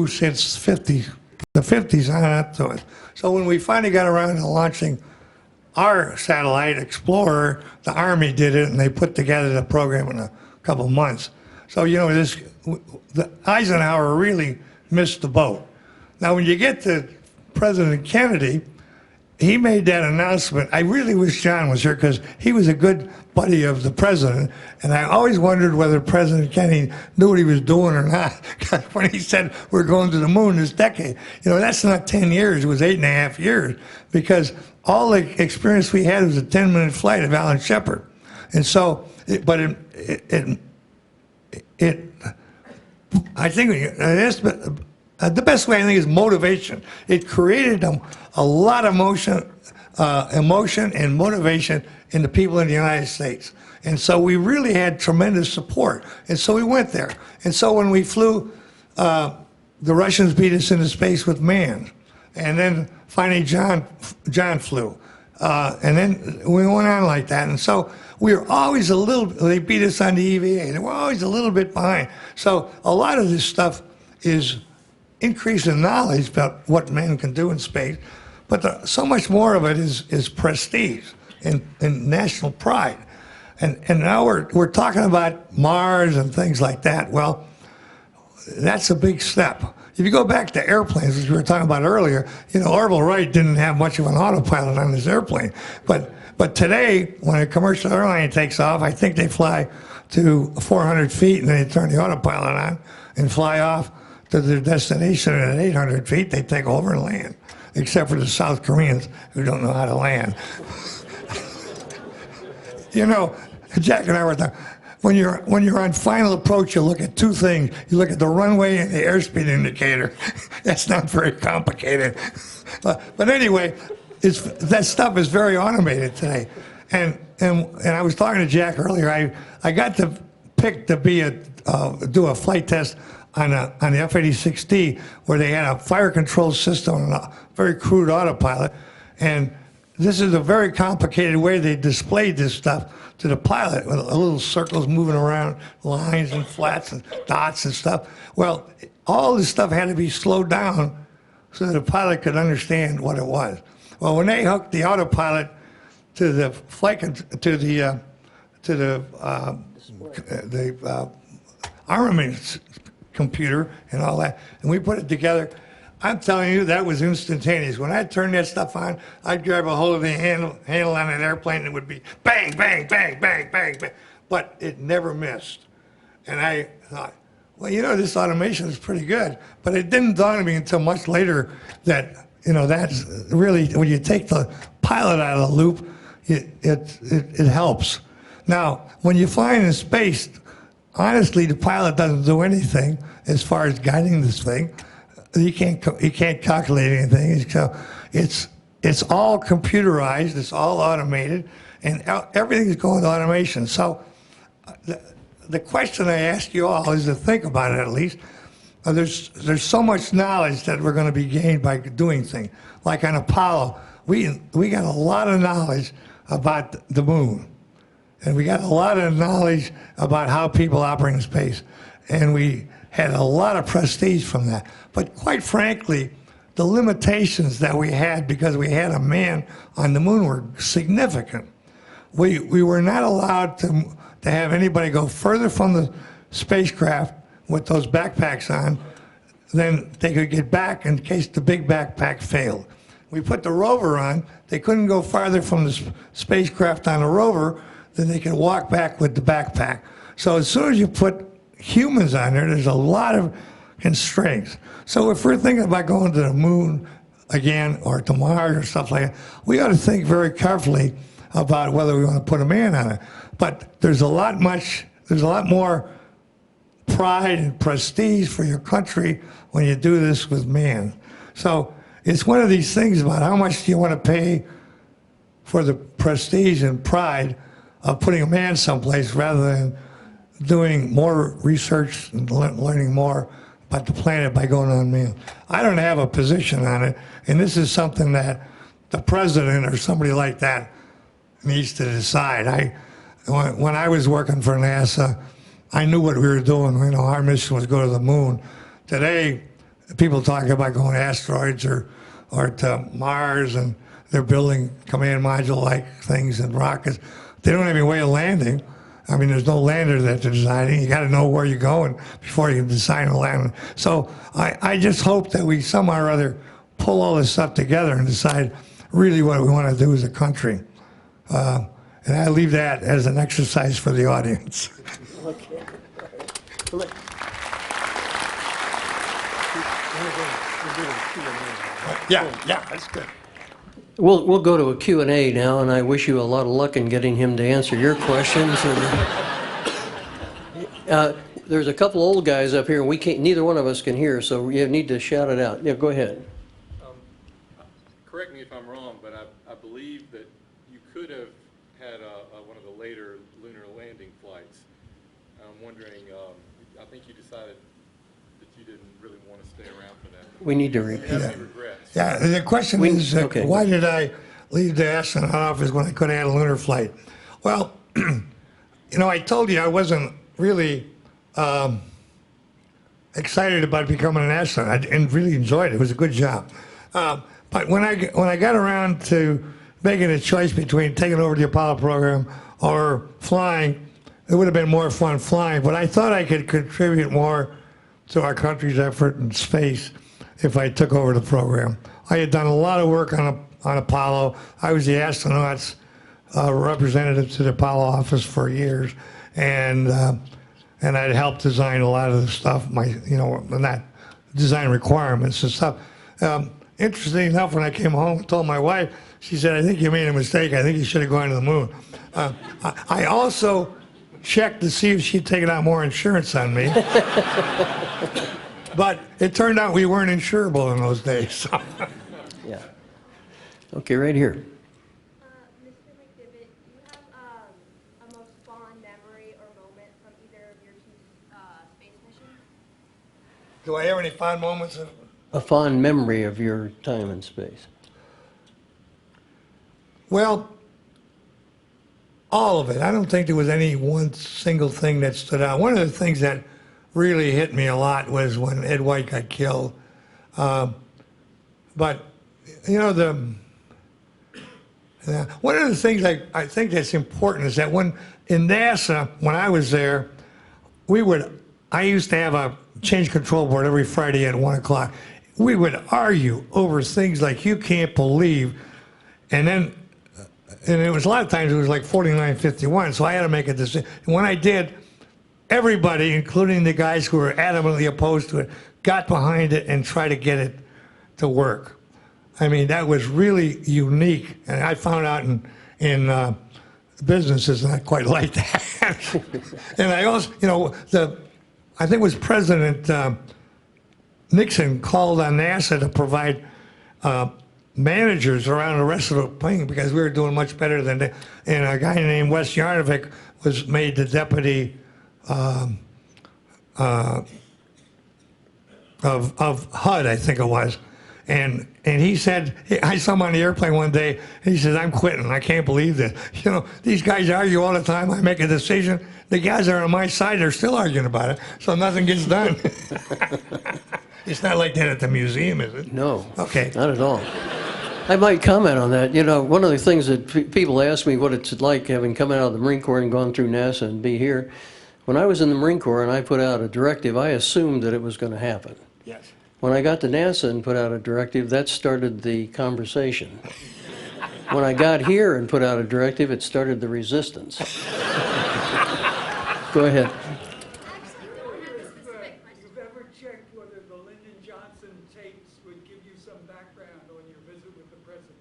since the 50s on up to it. So when we finally got around to launching our satellite, Explorer, the Army did it, and they put together the program in a couple of months. So, you know, the Eisenhower really missed the boat. Now, when you get to President Kennedy, he made that announcement. I really wish John was here because he was a good buddy of the president, and I always wondered whether President Kennedy knew what he was doing or not when he said we're going to the moon this decade. You know, that's not 10 years, it was 8.5 years, because all the experience we had was a 10-minute flight of Alan Shepard. And so, I think the best way I think is motivation. It created a lot of emotion and motivation in the people in the United States. And so we really had tremendous support. And so we went there. And so when we flew, the Russians beat us into space with man. And then finally John flew. And then we went on like that. And so we were always they beat us on the EVA. They were always a little bit behind. So a lot of this stuff is increase in knowledge about what man can do in space. But so much more of it is prestige and national pride. And now we're talking about Mars and things like that. Well, that's a big step. If you go back to airplanes, as we were talking about earlier, you know, Orville Wright didn't have much of an autopilot on his airplane. But today, when a commercial airline takes off, I think they fly to 400 feet and then they turn the autopilot on and fly off to their destination at 800 feet. They take over and land, except for the South Koreans who don't know how to land. You know, Jack and I were talking. When you're on final approach, you look at two things. You look at the runway and the airspeed indicator. That's not very complicated. But anyway, that stuff is very automated today. And I was talking to Jack earlier. I got to pick to do a flight test on the F-86D where they had a fire control system and a very crude autopilot. And this is a very complicated way they displayed this stuff to the pilot with little circles moving around, lines and flats and dots and stuff. Well, all this stuff had to be slowed down so that the pilot could understand what it was. Well, when they hooked the autopilot to the armament computer and all that, and we put it together, I'm telling you, that was instantaneous. When I turned that stuff on, I'd grab a hold of the handle on an airplane, and it would be bang, bang, bang, bang, bang, bang. But it never missed. And I thought, well, you know, this automation is pretty good. But it didn't dawn on me until much later that, you know, that's really, when you take the pilot out of the loop, it helps. Now, when you fly in space, honestly, the pilot doesn't do anything as far as guiding this thing. He can't calculate anything. So it's all computerized. It's all automated, and everything's going to automation. So the question I ask you all is to think about it at least. There's so much knowledge that we're going to be gained by doing things. Like on Apollo, we got a lot of knowledge about the moon, and we got a lot of knowledge about how people operate in space, and we had a lot of prestige from that. But quite frankly, the limitations that we had because we had a man on the moon were significant. We were not allowed to have anybody go further from the spacecraft with those backpacks on than they could get back in case the big backpack failed. We put the rover on, they couldn't go farther from the spacecraft on the rover than they could walk back with the backpack. So as soon as you put humans on there, there's a lot of constraints. So if we're thinking about going to the moon again or to Mars or stuff like that, we ought to think very carefully about whether we want to put a man on it. But there's a lot more pride and prestige for your country when you do this with man. So it's one of these things about how much do you want to pay for the prestige and pride of putting a man someplace rather than doing more research and learning more about the planet by going on man. I don't have a position on it, and this is something that the president or somebody like that needs to decide. When I was working for NASA, I knew what we were doing. You know, our mission was go to the moon. Today, people talk about going to asteroids or to Mars, and they're building command module-like things and rockets. They don't have any way of landing. I mean, there's no lander that they're designing. You got to know where you're going before you can design a lander. So I just hope that we somehow or other pull all this stuff together and decide really what we want to do as a country. And I leave that as an exercise for the audience. Okay. Yeah, that's good. We'll go to a Q&A now, and I wish you a lot of luck in getting him to answer your questions. There's a couple old guys up here, and we can't. Neither one of us can hear, so you need to shout it out. Yeah, go ahead. Correct me if I'm wrong, but I believe that you could have had one of the later lunar landing flights. I'm wondering, I think you decided that you didn't really want to stay around for that. We need to repeat. Any regrets? Yeah, the question is, okay. why did I leave the astronaut office when I could have had a lunar flight? Well, you know, I told you I wasn't really excited about becoming an astronaut, and really enjoyed it. It was a good job. But when I got around to making a choice between taking over the Apollo program or flying, it would have been more fun flying. But I thought I could contribute more to our country's effort in space if I took over the program. I had done a lot of work on Apollo. I was the astronauts representative to the Apollo office for years, and I'd helped design a lot of the stuff, not design requirements and stuff. Interesting enough, when I came home and told my wife, she said, "I think you made a mistake. I think you should have gone to the moon." I also checked to see if she'd taken out more insurance on me. But it turned out we weren't insurable in those days. Yeah. Okay, right here. Mr. McDivitt, do you have a most fond memory or moment from either of your two space missions? Do I have any fond moments? A fond memory of your time in space. Well, all of it. I don't think there was any one single thing that stood out. One of the things that really hit me a lot was when Ed White got killed. But, you know, one of the things I think that's important is that in NASA, when I was there, I used to have a change control board every Friday at 1 o'clock. We would argue over things like you can't believe, and it was a lot of times it was like 49-51, so I had to make a decision. And when I did, everybody, including the guys who were adamantly opposed to it, got behind it and tried to get it to work. I mean, that was really unique, and I found out in business is not quite like that. And I also, you know, I think it was President Nixon called on NASA to provide managers around the rest of the thing because we were doing much better than they. And a guy named Wes Yarnovic was made the deputy of HUD, I think it was. And he said, I saw him on the airplane one day, and he says, "I'm quitting. I can't believe this. You know, these guys argue all the time. I make a decision. The guys that are on my side, they're still arguing about it, so nothing gets done." It's not like that at the museum, is it? No. Okay. Not at all. I might comment on that. You know, one of the things that people ask me what it's like having come out of the Marine Corps and gone through NASA and be here. When I was in the Marine Corps and I put out a directive, I assumed that it was going to happen. Yes. When I got to NASA and put out a directive, that started the conversation. When I got here and put out a directive, it started the resistance. Go ahead. You've ever checked whether the Lyndon Johnson tapes would give you some background on your visit with the president?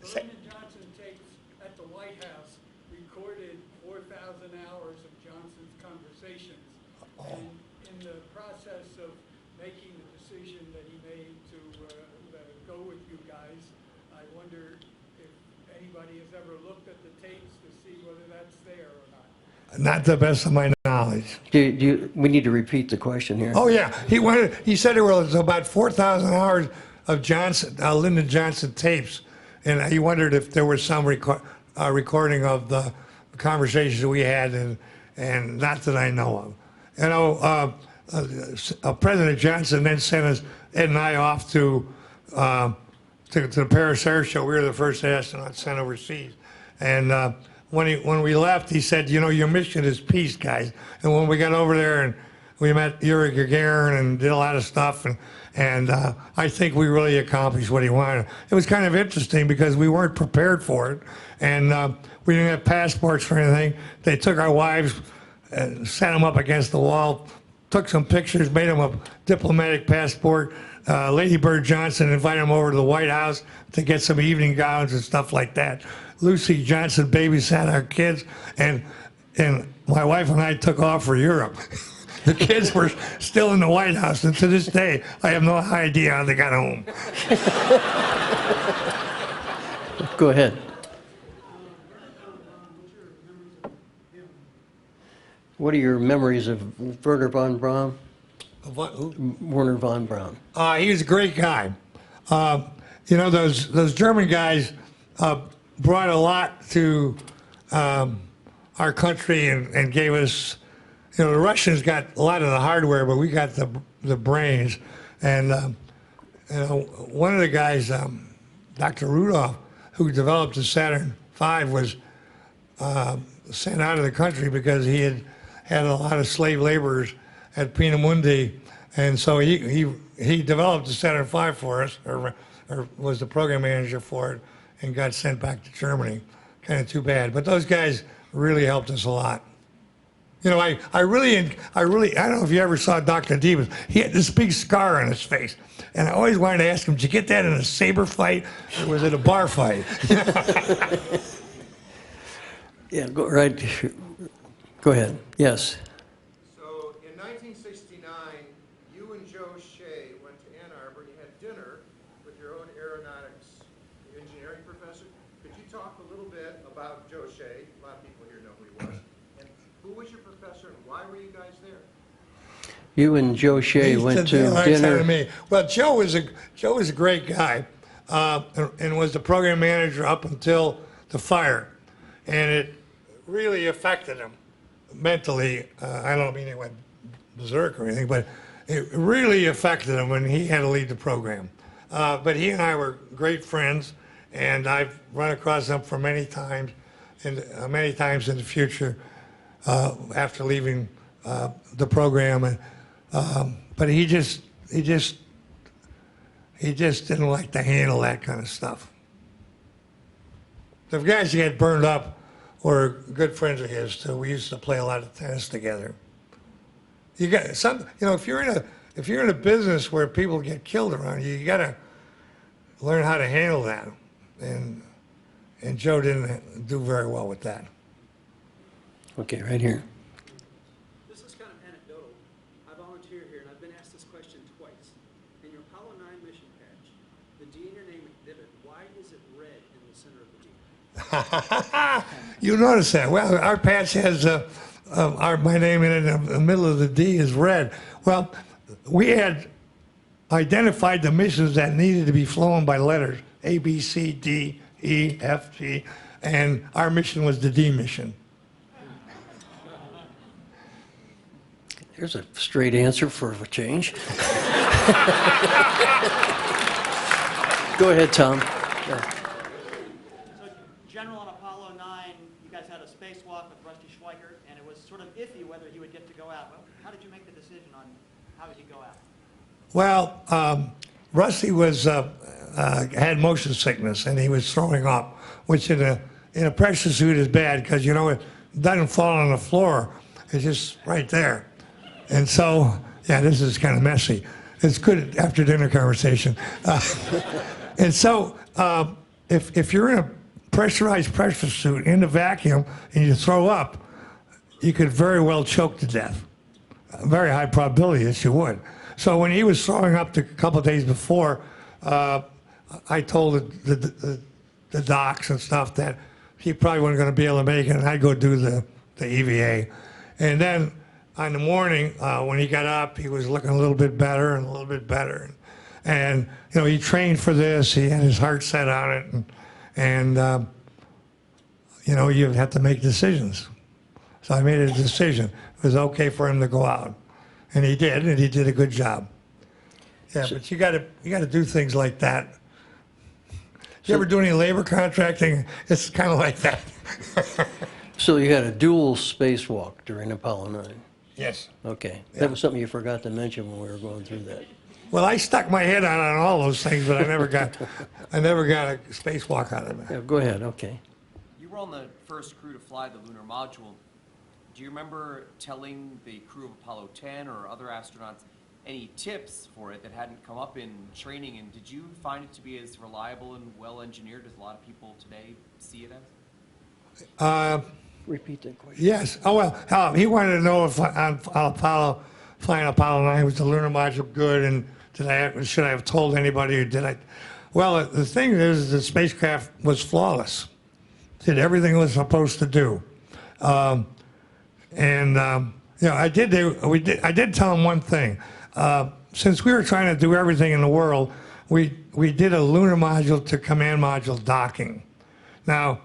The Lyndon Johnson tapes at the White House recorded 4,000 hours of Johnson's conversations. And in the process of making the decision that he made to go with you guys. I wonder if anybody has ever looked at the tapes to see whether that's there or not. Not to the best of my knowledge. We need to repeat the question here. Oh yeah, he said there was about 4,000 hours of Lyndon Johnson tapes, and he wondered if there was some recording of the conversations we had, and not that I know of. You know, President Johnson then sent us, Ed and I, off to the Paris Air Show. We were the first astronauts sent overseas, and when we left, he said, you know, your mission is peace, guys. And when we got over there and we met Yuri Gagarin and did a lot of stuff, and I think we really accomplished what he wanted. It was kind of interesting because we weren't prepared for it, and we didn't have passports or anything. They took our wives, set them up against the wall, took some pictures, made them a diplomatic passport. Lady Bird Johnson invited them over to the White House to get some evening gowns and stuff like that. Lucy Johnson babysat our kids, and my wife and I took off for Europe. The kids were still in the White House, and to this day, I have no idea how they got home. Go ahead. What are your memories of Werner von Braun? Werner von Braun. He was a great guy. You know, those German guys brought a lot to our country and gave us, you know, the Russians got a lot of the hardware, but we got the brains. And, you know, one of the guys, Dr. Rudolph, who developed the Saturn V, was sent out of the country because he had a lot of slave laborers at Peenemünde, and so he developed the Saturn V for us, or was the program manager for it, and got sent back to Germany. Kind of too bad, but those guys really helped us a lot. You know, I really, I don't know if you ever saw Dr. Divas. He had this big scar on his face, and I always wanted to ask him, did you get that in a saber fight, or was it a bar fight? Yeah, go right. Go ahead. Yes. So in 1969, you and Joe Shea went to Ann Arbor and you had dinner with your own aeronautics engineering professor. Could you talk a little bit about Joe Shea? A lot of people here know who he was. And who was your professor and why were you guys there? You and Joe Shea went to dinner. Me. Well, Joe was a great guy, and was the program manager up until the fire, and it really affected him mentally. I don't mean he went berserk or anything, but it really affected him when he had to lead the program. But he and I were great friends, and I've run across him for many times in the future after leaving the program. And but he just didn't like to handle that kind of stuff. The guys who get burned up were good friends of his too. We used to play a lot of tennis together. You got some, you know, if you're in a business where people get killed around you, you got to learn how to handle that. And Joe didn't do very well with that. Okay, right here. This is kind of anecdotal. I volunteer here, and I've been asked this question twice. In your Apollo 9 mission patch, the D in your name, McDivitt, why is it red in the center of the D? You notice that. Well, our patch has my name in it, in the middle of the D is red. Well, we had identified the missions that needed to be flown by letters, A, B, C, D, E, F, G, and our mission was the D mission. Here's a straight answer for a change. Go ahead, Tom. So, General, on Apollo 9, you guys had a spacewalk with Rusty Schweickart, and it was sort of iffy whether he would get to go out. Well, how did you make the decision on how would he go out? Well, Rusty had motion sickness, and he was throwing up, which in a pressure suit is bad because, you know, it doesn't fall on the floor. It's just right there. And so, yeah, this is kind of messy. It's good after dinner conversation. And so, if you're in a pressurized pressure suit in the vacuum and you throw up, you could very well choke to death. A very high probability that you would. So when he was throwing up a couple of days before, I told the docs and stuff that he probably wasn't going to be able to make it, and I'd go do the EVA. And then on the morning, when he got up, he was looking a little bit better and a little bit better. And you know, he trained for this. He had his heart set on it, and you know, you have to make decisions. So I made a decision. It was okay for him to go out, and he did, and he did a good job. Yeah, but you got to do things like that. You ever do any labor contracting? It's kind of like that. So you had a dual spacewalk during Apollo 9. Yes. Okay. Yeah. That was something you forgot to mention when we were going through that. Well, I stuck my head on all those things, but I never got a spacewalk out of it. Yeah, go ahead. Okay. You were on the first crew to fly the lunar module. Do you remember telling the crew of Apollo 10 or other astronauts any tips for it that hadn't come up in training? And did you find it to be as reliable and well engineered as a lot of people today see it as? Repeat that question. Yes. Oh, well, he wanted to know if on Apollo, flying Apollo 9, was the lunar module good, and should I have told anybody, or did I? Well, the thing is, the spacecraft was flawless. Did everything it was supposed to do. You know, I did tell him one thing. Since we were trying to do everything in the world, we did a lunar module to command module docking. Now,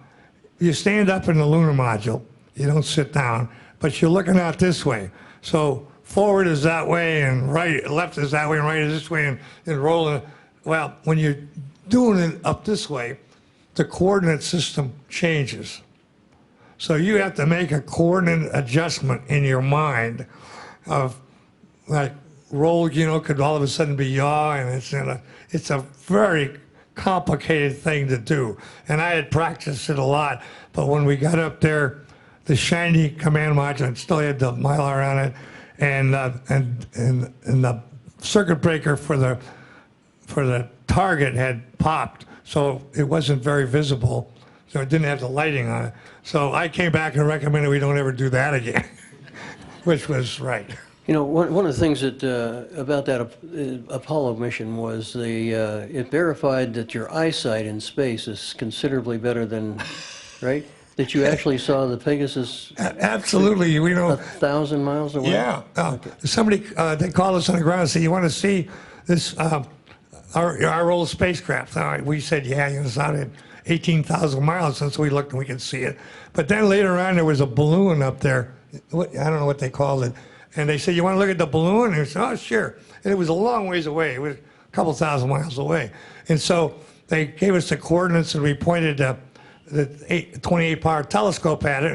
you stand up in the lunar module, you don't sit down, but you're looking out this way. So forward is that way, and left is that way, and right is this way, and rolling. Well, when you're doing it up this way, the coordinate system changes. So you have to make a coordinate adjustment in your mind of, like, roll, you know, could all of a sudden be yaw, and it's a very complicated thing to do. And I had practiced it a lot, but when we got up there, the shiny command module, it still had the Mylar on it, and the circuit breaker for the target had popped, so it wasn't very visible, so it didn't have the lighting on it. So I came back and recommended we don't ever do that again, which was right. You know, one of the things that about that Apollo mission was it verified that your eyesight in space is considerably better than, right? That you actually saw the Pegasus Absolutely, we know. 1,000 miles away? Yeah. Somebody, they called us on the ground and said, you want to see this, our old spacecraft? All right, we said, yeah, it's out at 18,000 miles since we looked and we could see it. But then later on, there was a balloon up there. I don't know what they called it. And they said, you want to look at the balloon? And we said, oh, sure. And it was a long ways away. It was a couple thousand miles away. And so they gave us the coordinates, and we pointed the 28-power telescope at it,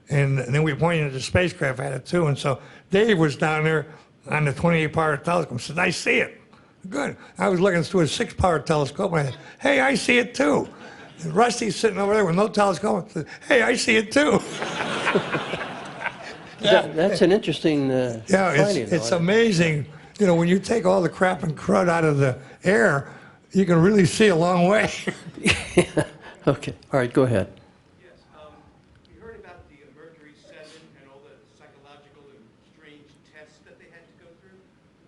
and then we pointed at the spacecraft at it too. And so Dave was down there on the 28-power telescope and said, I see it. Good. I was looking through a 6-power telescope, and I said, hey, I see it too. And Rusty's sitting over there with no telescope and said, hey, I see it too. That's an interesting finding. It's amazing. You know, when you take all the crap and crud out of the air, you can really see a long way. Okay. All right, go ahead. Yes. We heard about the Mercury 7 and all the psychological and strange tests that they had to go through.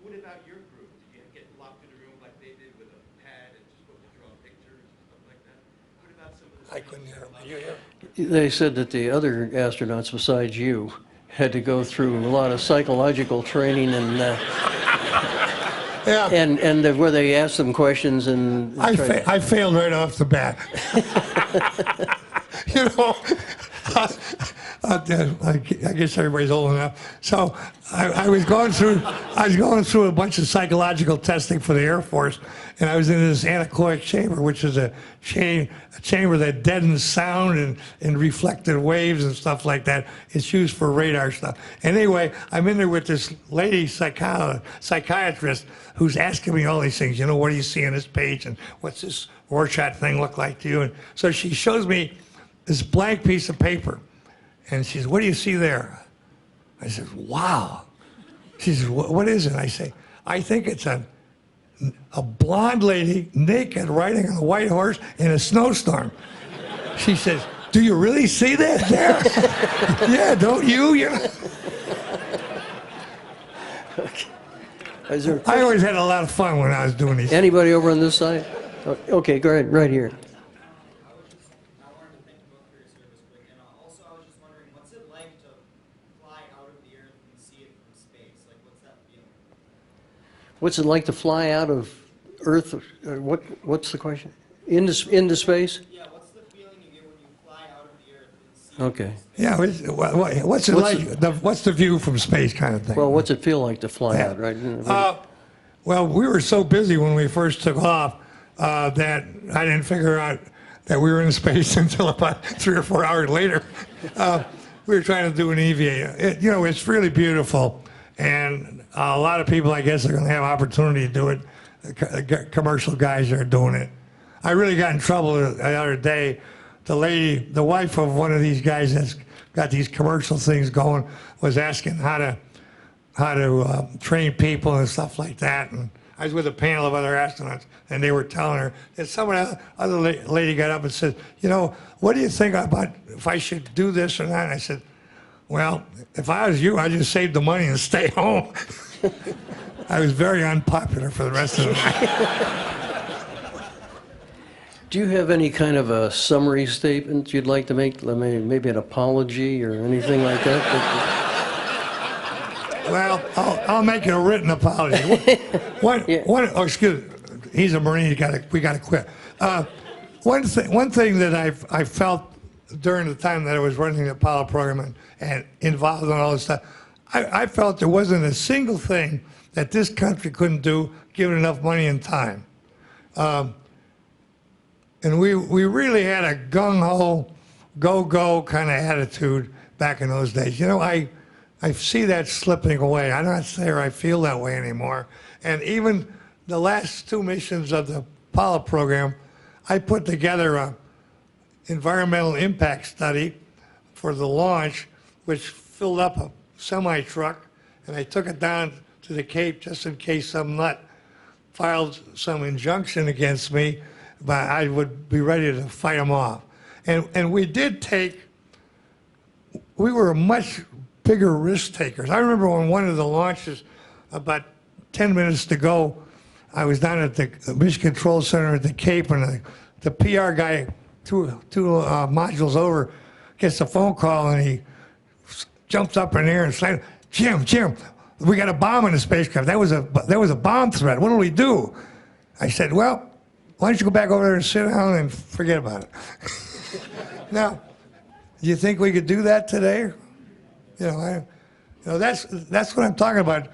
What about your group? Did you get locked in a room like they did with a pad and supposed to draw pictures and stuff like that? What about some of the... I couldn't hear him. You hear? They said that the other astronauts besides you had to go through a lot of psychological training and Yeah. and where they asked them questions and I failed right off the bat. You know, I guess everybody's old enough. So I was going through a bunch of psychological testing for the Air Force, and I was in this anechoic chamber, which is a chamber that deadens sound and reflected waves and stuff like that. It's used for radar stuff. Anyway, I'm in there with this lady psychiatrist who's asking me all these things. You know, what do you see on this page, and what's this Rorschach thing look like to you? And so she shows me this blank piece of paper, and she says, what do you see there? I said, wow. She says, what is it? I say, I think it's a blonde lady, naked, riding on a white horse in a snowstorm. She says, do you really see that there? Yeah, don't you? Okay. Is there a I question? always had a lot of fun when I was doing these. Anybody over on this side? Okay, go ahead, right here. I wanted to thank you both for your service quick, and also I was just wondering, what's it like to fly out of the Earth and see it from space? Like, what's that feeling? What's it like to fly out of Earth? What's the question? Into space? Yeah, what's the feeling you get when you fly out of the Earth and see Okay. Yeah, what's it like? What's the view from space kind of thing? Well, what's it feel like to fly out, right? Well, we were so busy when we first took off that I didn't figure out that we were in space until about 3 or 4 hours later. We were trying to do an EVA. It's really beautiful, and a lot of people, I guess, are going to have opportunity to do it. Commercial guys are doing it. I really got in trouble the other day. The wife of one of these guys that's got these commercial things going, was asking how to train people and stuff like that. And I was with a panel of other astronauts, and they were telling her. And some other lady got up and said, what do you think about if I should do this or not? And I said, well, if I was you, I'd just save the money and stay home. I was very unpopular for the rest of the night. Do you have any kind of a summary statement you'd like to make? Maybe an apology or anything like that? Well, I'll make a written apology. Excuse me. He's a Marine. We got to quit. One thing that I felt during the time that I was running the Apollo program and involved in all this stuff, I felt there wasn't a single thing that this country couldn't do, given enough money and time. And we really had a gung-ho, go-go kind of attitude back in those days. I see that slipping away. I'm not sure I feel that way anymore. And even the last 2 missions of the Apollo program, I put together a environmental impact study for the launch, which filled up a semi-truck, and I took it down to the Cape just in case some nut filed some injunction against me, but I would be ready to fight them off. And we were much bigger risk takers. I remember on one of the launches, about 10 minutes to go, I was down at the Mission Control Center at the Cape, and the PR guy, two modules over, gets a phone call, and he jumps up in the air and slammed, Jim, we got a bomb in the spacecraft. That was a bomb threat. What do we do? I said, well, why don't you go back over there and sit down and forget about it? Now, do you think we could do that today? That's what I'm talking about.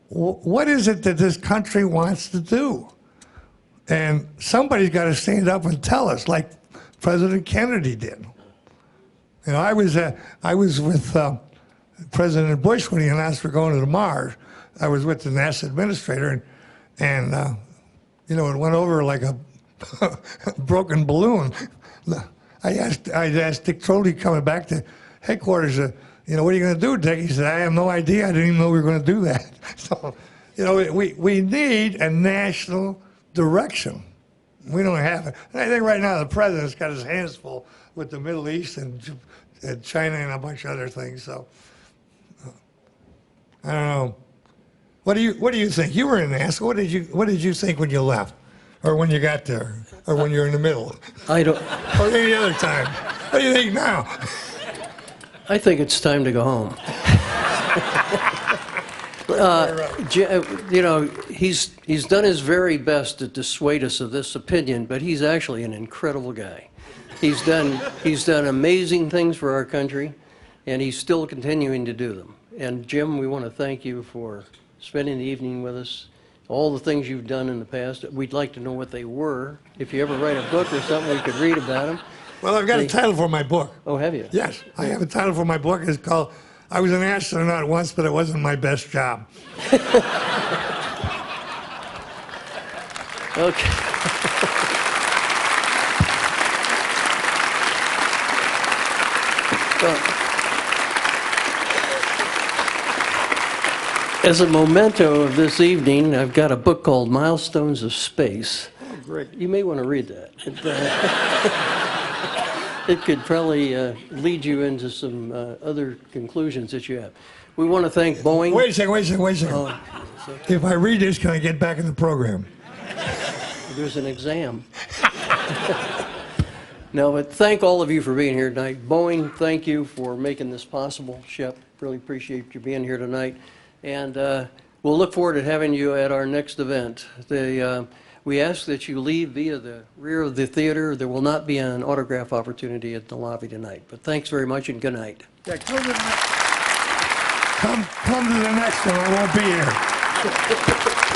What is it that this country wants to do? And somebody's got to stand up and tell us, like President Kennedy did. I was with President Bush when he announced we're going to Mars. I was with the NASA administrator, and it went over like a broken balloon. I asked Dick Trolley coming back to headquarters, what are you going to do, Dick? He said, I have no idea. I didn't even know we were going to do that. So, we need a national direction. We don't have it. And I think right now the president's got his hands full with the Middle East and China and a bunch of other things. So, I don't know. What do you think? You were in NASA. What did you think when you left, or when you got there, or when you're in the middle? I don't. Or any other time? What do you think now? I think it's time to go home. He's done his very best to dissuade us of this opinion, but he's actually an incredible guy. He's done amazing things for our country, and he's still continuing to do them. And Jim, we want to thank you for spending the evening with us. All the things you've done in the past, we'd like to know what they were. If you ever write a book or something, we could read about them. Well, I've got a title for my book. Oh, have you? Yes, I have a title for my book. It's called I Was an Astronaut Once, but It Wasn't My Best Job. Okay. As a memento of this evening, I've got a book called Milestones of Space. Oh, great. You may want to read that. It could probably lead you into some other conclusions that you have. We want to thank Boeing. Wait a second. Oh, If I read this, can I get back in the program? there's an exam. No, but thank all of you for being here tonight. Boeing, thank you for making this possible. Shep, really appreciate you being here tonight. And we'll look forward to having you at our next event. We ask that you leave via the rear of the theater. There will not be an autograph opportunity at the lobby tonight. But thanks very much and good night. Yeah, come to the next one. I won't be here.